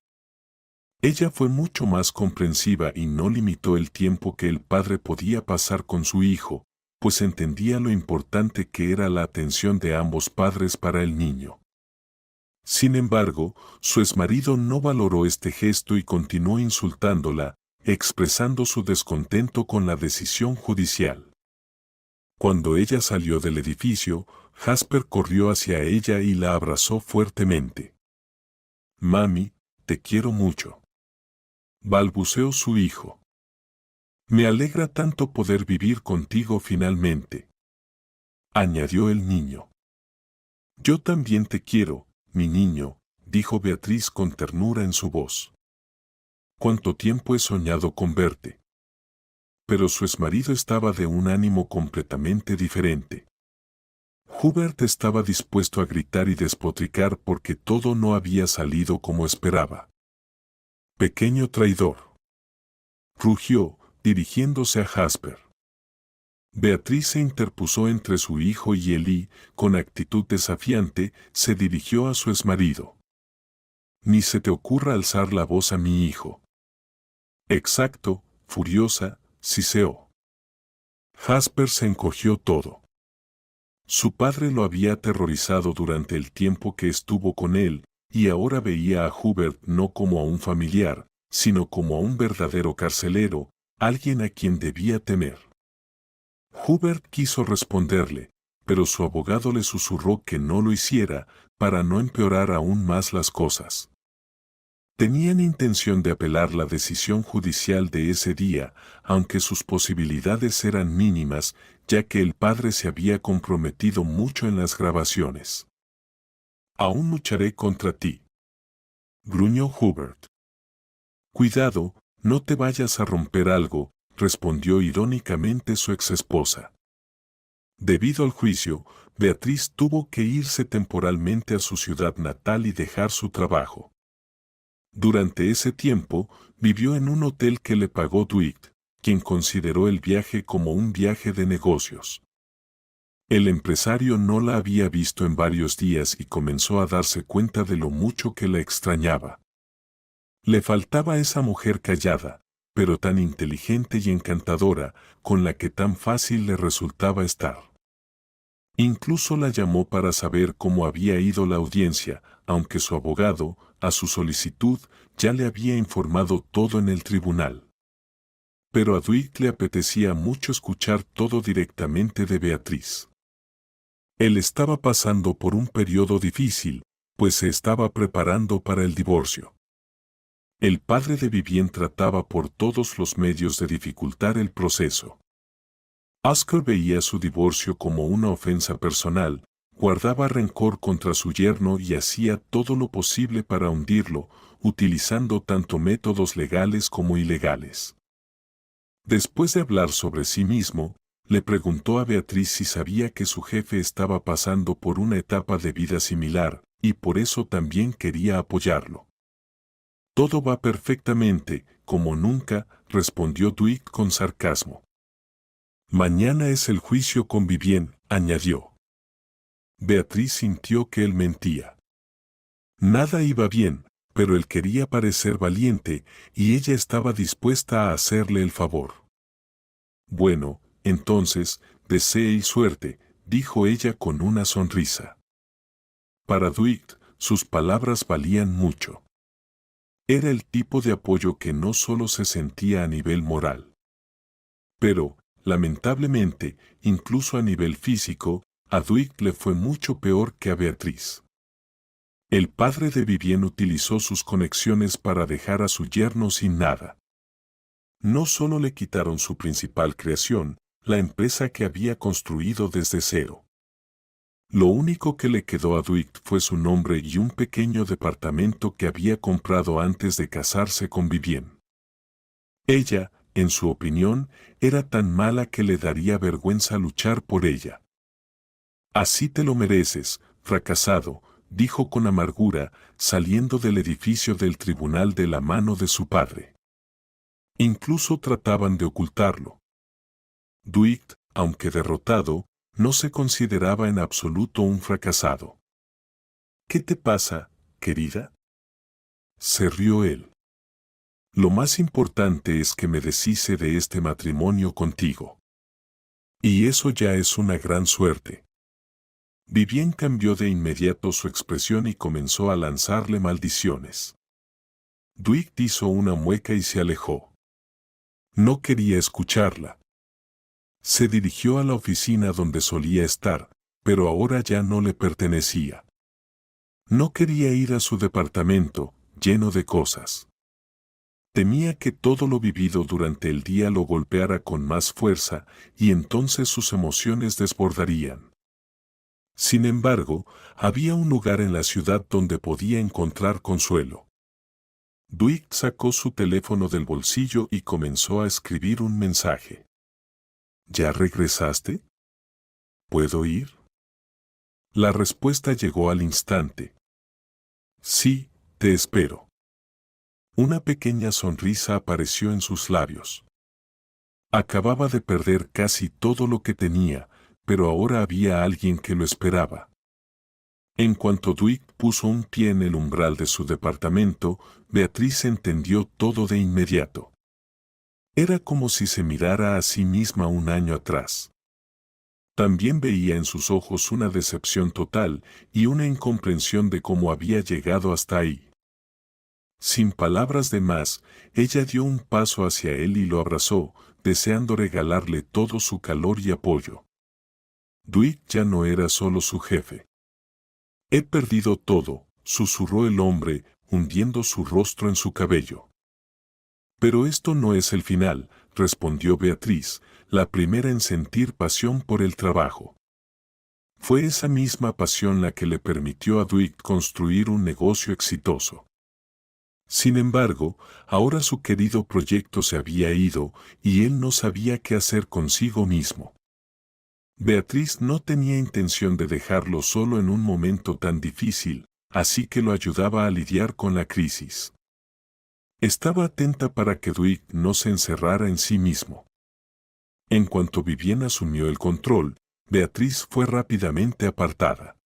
Ella fue mucho más comprensiva y no limitó el tiempo que el padre podía pasar con su hijo, pues entendía lo importante que era la atención de ambos padres para el niño. Sin embargo, su exmarido no valoró este gesto y continuó insultándola, expresando su descontento con la decisión judicial. Cuando ella salió del edificio, Jasper corrió hacia ella y la abrazó fuertemente. «Mami, te quiero mucho», balbuceó su hijo. «Me alegra tanto poder vivir contigo finalmente», añadió el niño. «Yo también te quiero, mi niño», dijo Beatriz con ternura en su voz. «¿Cuánto tiempo he soñado con verte?». Pero su exmarido estaba de un ánimo completamente diferente. Hubert estaba dispuesto a gritar y despotricar porque todo no había salido como esperaba. «Pequeño traidor», rugió, dirigiéndose a Jasper. Beatriz se interpuso entre su hijo y él y, con actitud desafiante, se dirigió a su exmarido. «Ni se te ocurra alzar la voz a mi hijo». «Exacto», furiosa, siseó. Jasper se encogió todo. Su padre lo había aterrorizado durante el tiempo que estuvo con él, y ahora veía a Hubert no como a un familiar, sino como a un verdadero carcelero, alguien a quien debía temer. Hubert quiso responderle, pero su abogado le susurró que no lo hiciera, para no empeorar aún más las cosas. Tenían intención de apelar la decisión judicial de ese día, aunque sus posibilidades eran mínimas, ya que el padre se había comprometido mucho en las grabaciones. «Aún lucharé contra ti», gruñó Hubert. «Cuidado, no te vayas a romper algo», respondió irónicamente su exesposa. Debido al juicio, Beatriz tuvo que irse temporalmente a su ciudad natal y dejar su trabajo. Durante ese tiempo, vivió en un hotel que le pagó Dwight, quien consideró el viaje como un viaje de negocios. El empresario no la había visto en varios días y comenzó a darse cuenta de lo mucho que la extrañaba. Le faltaba esa mujer callada, pero tan inteligente y encantadora, con la que tan fácil le resultaba estar. Incluso la llamó para saber cómo había ido la audiencia, aunque su abogado, a su solicitud, ya le había informado todo en el tribunal. Pero a Dwight le apetecía mucho escuchar todo directamente de Beatriz. Él estaba pasando por un periodo difícil, pues se estaba preparando para el divorcio. El padre de Vivien trataba por todos los medios de dificultar el proceso. Oscar veía su divorcio como una ofensa personal, guardaba rencor contra su yerno y hacía todo lo posible para hundirlo, utilizando tanto métodos legales como ilegales. Después de hablar sobre sí mismo, le preguntó a Beatriz si sabía que su jefe estaba pasando por una etapa de vida similar, y por eso también quería apoyarlo. «Todo va perfectamente, como nunca», respondió Dwight con sarcasmo. «Mañana es el juicio con Vivien», añadió. Beatriz sintió que él mentía. Nada iba bien, pero él quería parecer valiente, y ella estaba dispuesta a hacerle el favor. «Bueno, entonces, desee y suerte», dijo ella con una sonrisa. Para Dwight, sus palabras valían mucho. Era el tipo de apoyo que no solo se sentía a nivel moral. Pero, lamentablemente, incluso a nivel físico, a Dwight le fue mucho peor que a Beatriz. El padre de Vivien utilizó sus conexiones para dejar a su yerno sin nada. No solo le quitaron su principal creación, la empresa que había construido desde cero. Lo único que le quedó a Dwight fue su nombre y un pequeño departamento que había comprado antes de casarse con Vivien. Ella, en su opinión, era tan mala que le daría vergüenza luchar por ella. Así te lo mereces, fracasado, dijo con amargura, saliendo del edificio del tribunal de la mano de su padre. Incluso trataban de ocultarlo. Dwight, aunque derrotado, no se consideraba en absoluto un fracasado. ¿Qué te pasa, querida? Se rió él. Lo más importante es que me deshice de este matrimonio contigo. Y eso ya es una gran suerte. Vivien cambió de inmediato su expresión y comenzó a lanzarle maldiciones. Dwight hizo una mueca y se alejó. No quería escucharla. Se dirigió a la oficina donde solía estar, pero ahora ya no le pertenecía. No quería ir a su departamento, lleno de cosas. Temía que todo lo vivido durante el día lo golpeara con más fuerza y entonces sus emociones desbordarían. Sin embargo, había un lugar en la ciudad donde podía encontrar consuelo. Dwight sacó su teléfono del bolsillo y comenzó a escribir un mensaje. ¿Ya regresaste? ¿Puedo ir? La respuesta llegó al instante. Sí, te espero. Una pequeña sonrisa apareció en sus labios. Acababa de perder casi todo lo que tenía, pero ahora había alguien que lo esperaba. En cuanto Dwight puso un pie en el umbral de su departamento, Beatriz entendió todo de inmediato. Era como si se mirara a sí misma un año atrás. También veía en sus ojos una decepción total y una incomprensión de cómo había llegado hasta ahí. Sin palabras de más, ella dio un paso hacia él y lo abrazó, deseando regalarle todo su calor y apoyo. Dwight ya no era solo su jefe. He perdido todo, susurró el hombre, hundiendo su rostro en su cabello. Pero esto no es el final, respondió Beatriz, la primera en sentir pasión por el trabajo. Fue esa misma pasión la que le permitió a Dwight construir un negocio exitoso. Sin embargo, ahora su querido proyecto se había ido y él no sabía qué hacer consigo mismo. Beatriz no tenía intención de dejarlo solo en un momento tan difícil, así que lo ayudaba a lidiar con la crisis. Estaba atenta para que Dwight no se encerrara en sí mismo. En cuanto Vivien asumió el control, Beatriz fue rápidamente apartada.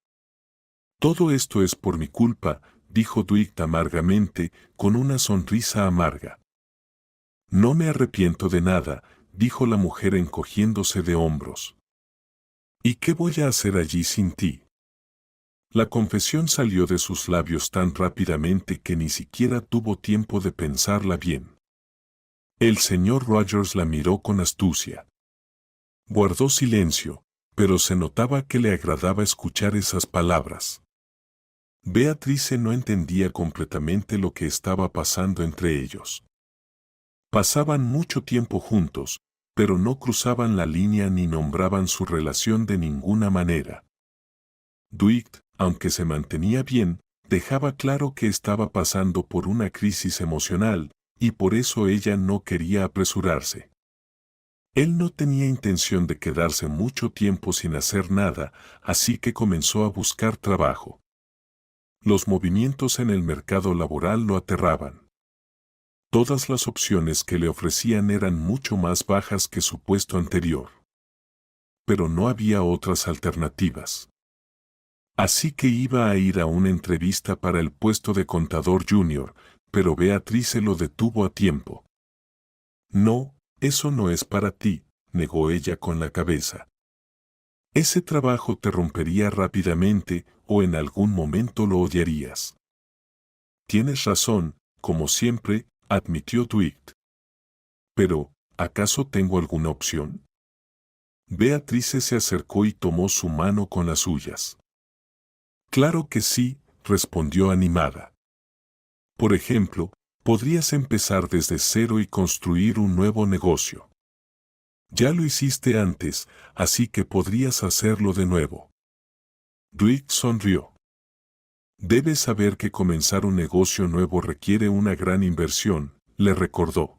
Todo esto es por mi culpa, dijo Dwight amargamente, con una sonrisa amarga. No me arrepiento de nada, dijo la mujer encogiéndose de hombros. ¿Y qué voy a hacer allí sin ti? La confesión salió de sus labios tan rápidamente que ni siquiera tuvo tiempo de pensarla bien. El señor Rogers la miró con astucia. Guardó silencio, pero se notaba que le agradaba escuchar esas palabras. Beatrice no entendía completamente lo que estaba pasando entre ellos. Pasaban mucho tiempo juntos, pero no cruzaban la línea ni nombraban su relación de ninguna manera. Dwight, aunque se mantenía bien, dejaba claro que estaba pasando por una crisis emocional, y por eso ella no quería apresurarse. Él no tenía intención de quedarse mucho tiempo sin hacer nada, así que comenzó a buscar trabajo. Los movimientos en el mercado laboral lo aterraban. Todas las opciones que le ofrecían eran mucho más bajas que su puesto anterior. Pero no había otras alternativas. Así que iba a ir a una entrevista para el puesto de contador junior, pero Beatrice lo detuvo a tiempo. No, eso no es para ti, negó ella con la cabeza. Ese trabajo te rompería rápidamente o en algún momento lo odiarías. Tienes razón, como siempre, admitió Dwight. Pero, ¿acaso tengo alguna opción? Beatrice se acercó y tomó su mano con las suyas. Claro que sí, respondió animada. Por ejemplo, podrías empezar desde cero y construir un nuevo negocio. Ya lo hiciste antes, así que podrías hacerlo de nuevo. Dwight sonrió. Debes saber que comenzar un negocio nuevo requiere una gran inversión, le recordó.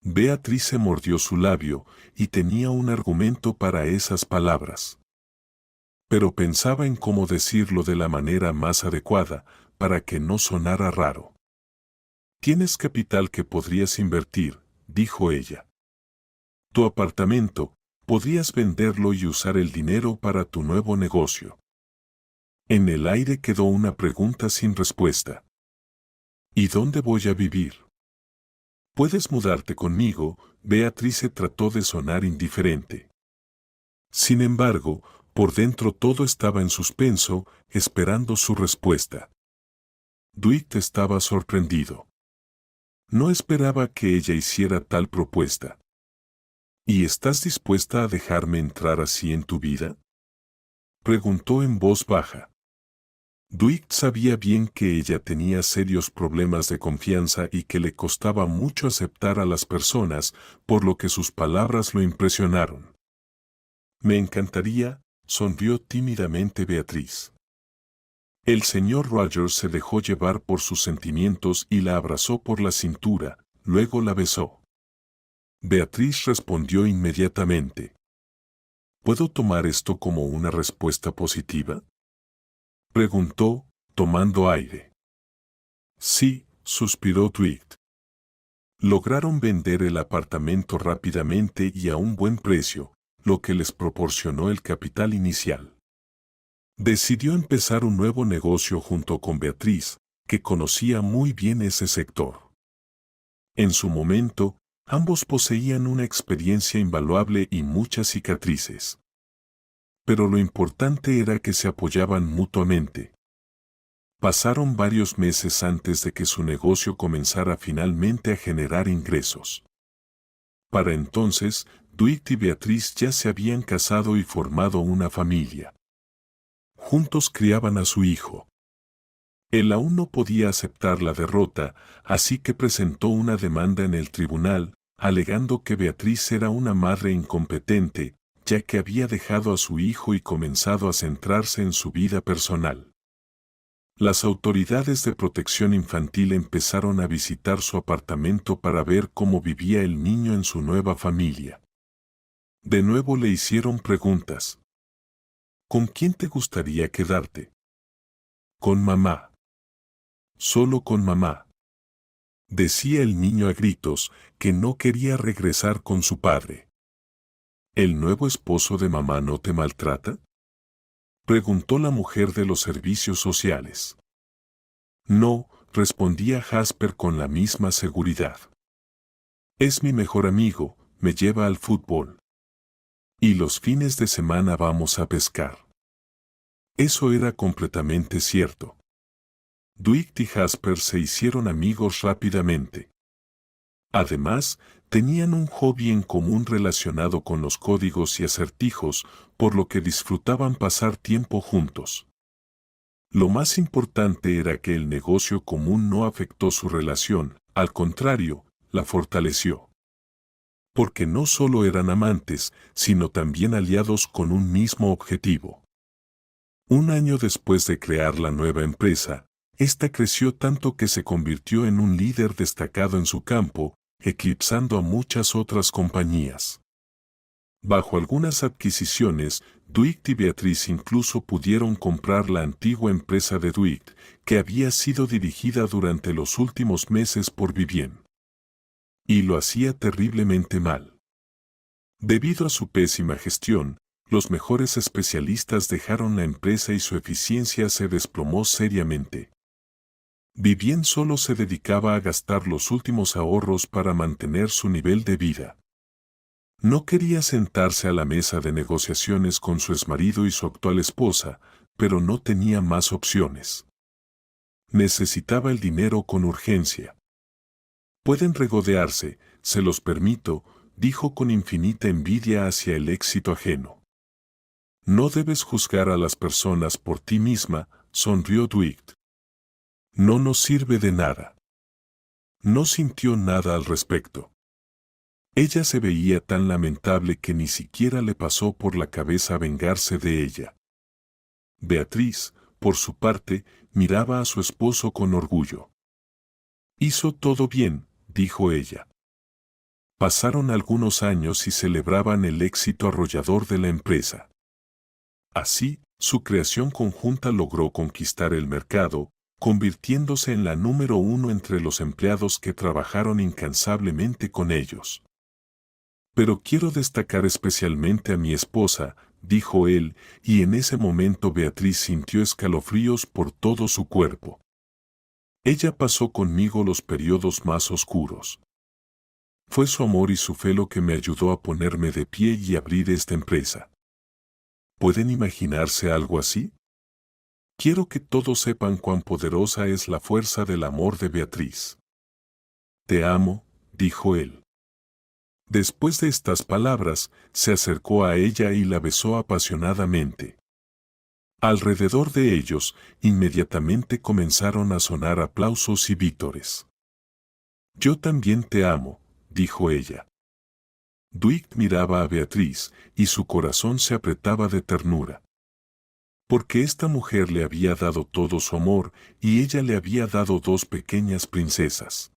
Beatrice mordió su labio y tenía un argumento para esas palabras. Pero pensaba en cómo decirlo de la manera más adecuada, para que no sonara raro. Tienes capital que podrías invertir, dijo ella. Tu apartamento, podrías venderlo y usar el dinero para tu nuevo negocio. En el aire quedó una pregunta sin respuesta. ¿Y dónde voy a vivir? Puedes mudarte conmigo, Beatrice trató de sonar indiferente. Sin embargo, por dentro todo estaba en suspenso, esperando su respuesta. Dwight estaba sorprendido. No esperaba que ella hiciera tal propuesta. ¿Y estás dispuesta a dejarme entrar así en tu vida? Preguntó en voz baja. Dwight sabía bien que ella tenía serios problemas de confianza y que le costaba mucho aceptar a las personas, por lo que sus palabras lo impresionaron. Me encantaría, sonrió tímidamente Beatriz. El señor Rogers se dejó llevar por sus sentimientos y la abrazó por la cintura, luego la besó. Beatriz respondió inmediatamente. ¿Puedo tomar esto como una respuesta positiva? Preguntó, tomando aire. Sí, suspiró Dwight. Lograron vender el apartamento rápidamente y a un buen precio, lo que les proporcionó el capital inicial. Decidió empezar un nuevo negocio junto con Beatriz, que conocía muy bien ese sector. En su momento, ambos poseían una experiencia invaluable y muchas cicatrices. Pero lo importante era que se apoyaban mutuamente. Pasaron varios meses antes de que su negocio comenzara finalmente a generar ingresos. Para entonces, Dwight y Beatriz ya se habían casado y formado una familia. Juntos criaban a su hijo. Él aún no podía aceptar la derrota, así que presentó una demanda en el tribunal, alegando que Beatriz era una madre incompetente, ya que había dejado a su hijo y comenzado a centrarse en su vida personal. Las autoridades de protección infantil empezaron a visitar su apartamento para ver cómo vivía el niño en su nueva familia. De nuevo le hicieron preguntas. ¿Con quién te gustaría quedarte? Con mamá. Solo con mamá. Decía el niño a gritos que no quería regresar con su padre. ¿El nuevo esposo de mamá no te maltrata? Preguntó la mujer de los servicios sociales. No, respondía Jasper con la misma seguridad. Es mi mejor amigo, me lleva al fútbol. Y los fines de semana vamos a pescar. Eso era completamente cierto. Dwight y Jasper se hicieron amigos rápidamente. Además, tenían un hobby en común relacionado con los códigos y acertijos, por lo que disfrutaban pasar tiempo juntos. Lo más importante era que el negocio común no afectó su relación, al contrario, la fortaleció. Porque no solo eran amantes, sino también aliados con un mismo objetivo. Un año después de crear la nueva empresa, esta creció tanto que se convirtió en un líder destacado en su campo, eclipsando a muchas otras compañías. Bajo algunas adquisiciones, Dwight y Beatriz incluso pudieron comprar la antigua empresa de Dwight, que había sido dirigida durante los últimos meses por Vivien. Y lo hacía terriblemente mal. Debido a su pésima gestión, los mejores especialistas dejaron la empresa y su eficiencia se desplomó seriamente. Vivien solo se dedicaba a gastar los últimos ahorros para mantener su nivel de vida. No quería sentarse a la mesa de negociaciones con su exmarido y su actual esposa, pero no tenía más opciones. Necesitaba el dinero con urgencia. Pueden regodearse, se los permito, dijo con infinita envidia hacia el éxito ajeno. No debes juzgar a las personas por ti misma, sonrió Dwight. No nos sirve de nada. No sintió nada al respecto. Ella se veía tan lamentable que ni siquiera le pasó por la cabeza vengarse de ella. Beatriz, por su parte, miraba a su esposo con orgullo. Hizo todo bien, dijo ella. Pasaron algunos años y celebraban el éxito arrollador de la empresa. Así, su creación conjunta logró conquistar el mercado, convirtiéndose en la número 1 entre los empleados que trabajaron incansablemente con ellos. Pero quiero destacar especialmente a mi esposa, dijo él, y en ese momento Beatriz sintió escalofríos por todo su cuerpo. Ella pasó conmigo los periodos más oscuros. Fue su amor y su fe lo que me ayudó a ponerme de pie y abrir esta empresa. ¿Pueden imaginarse algo así? Quiero que todos sepan cuán poderosa es la fuerza del amor de Beatriz. Te amo, dijo él. Después de estas palabras, se acercó a ella y la besó apasionadamente. Alrededor de ellos, inmediatamente comenzaron a sonar aplausos y vítores. Yo también te amo, dijo ella. Dwight miraba a Beatriz, y su corazón se apretaba de ternura. Porque esta mujer le había dado todo su amor, y ella le había dado 2 pequeñas princesas.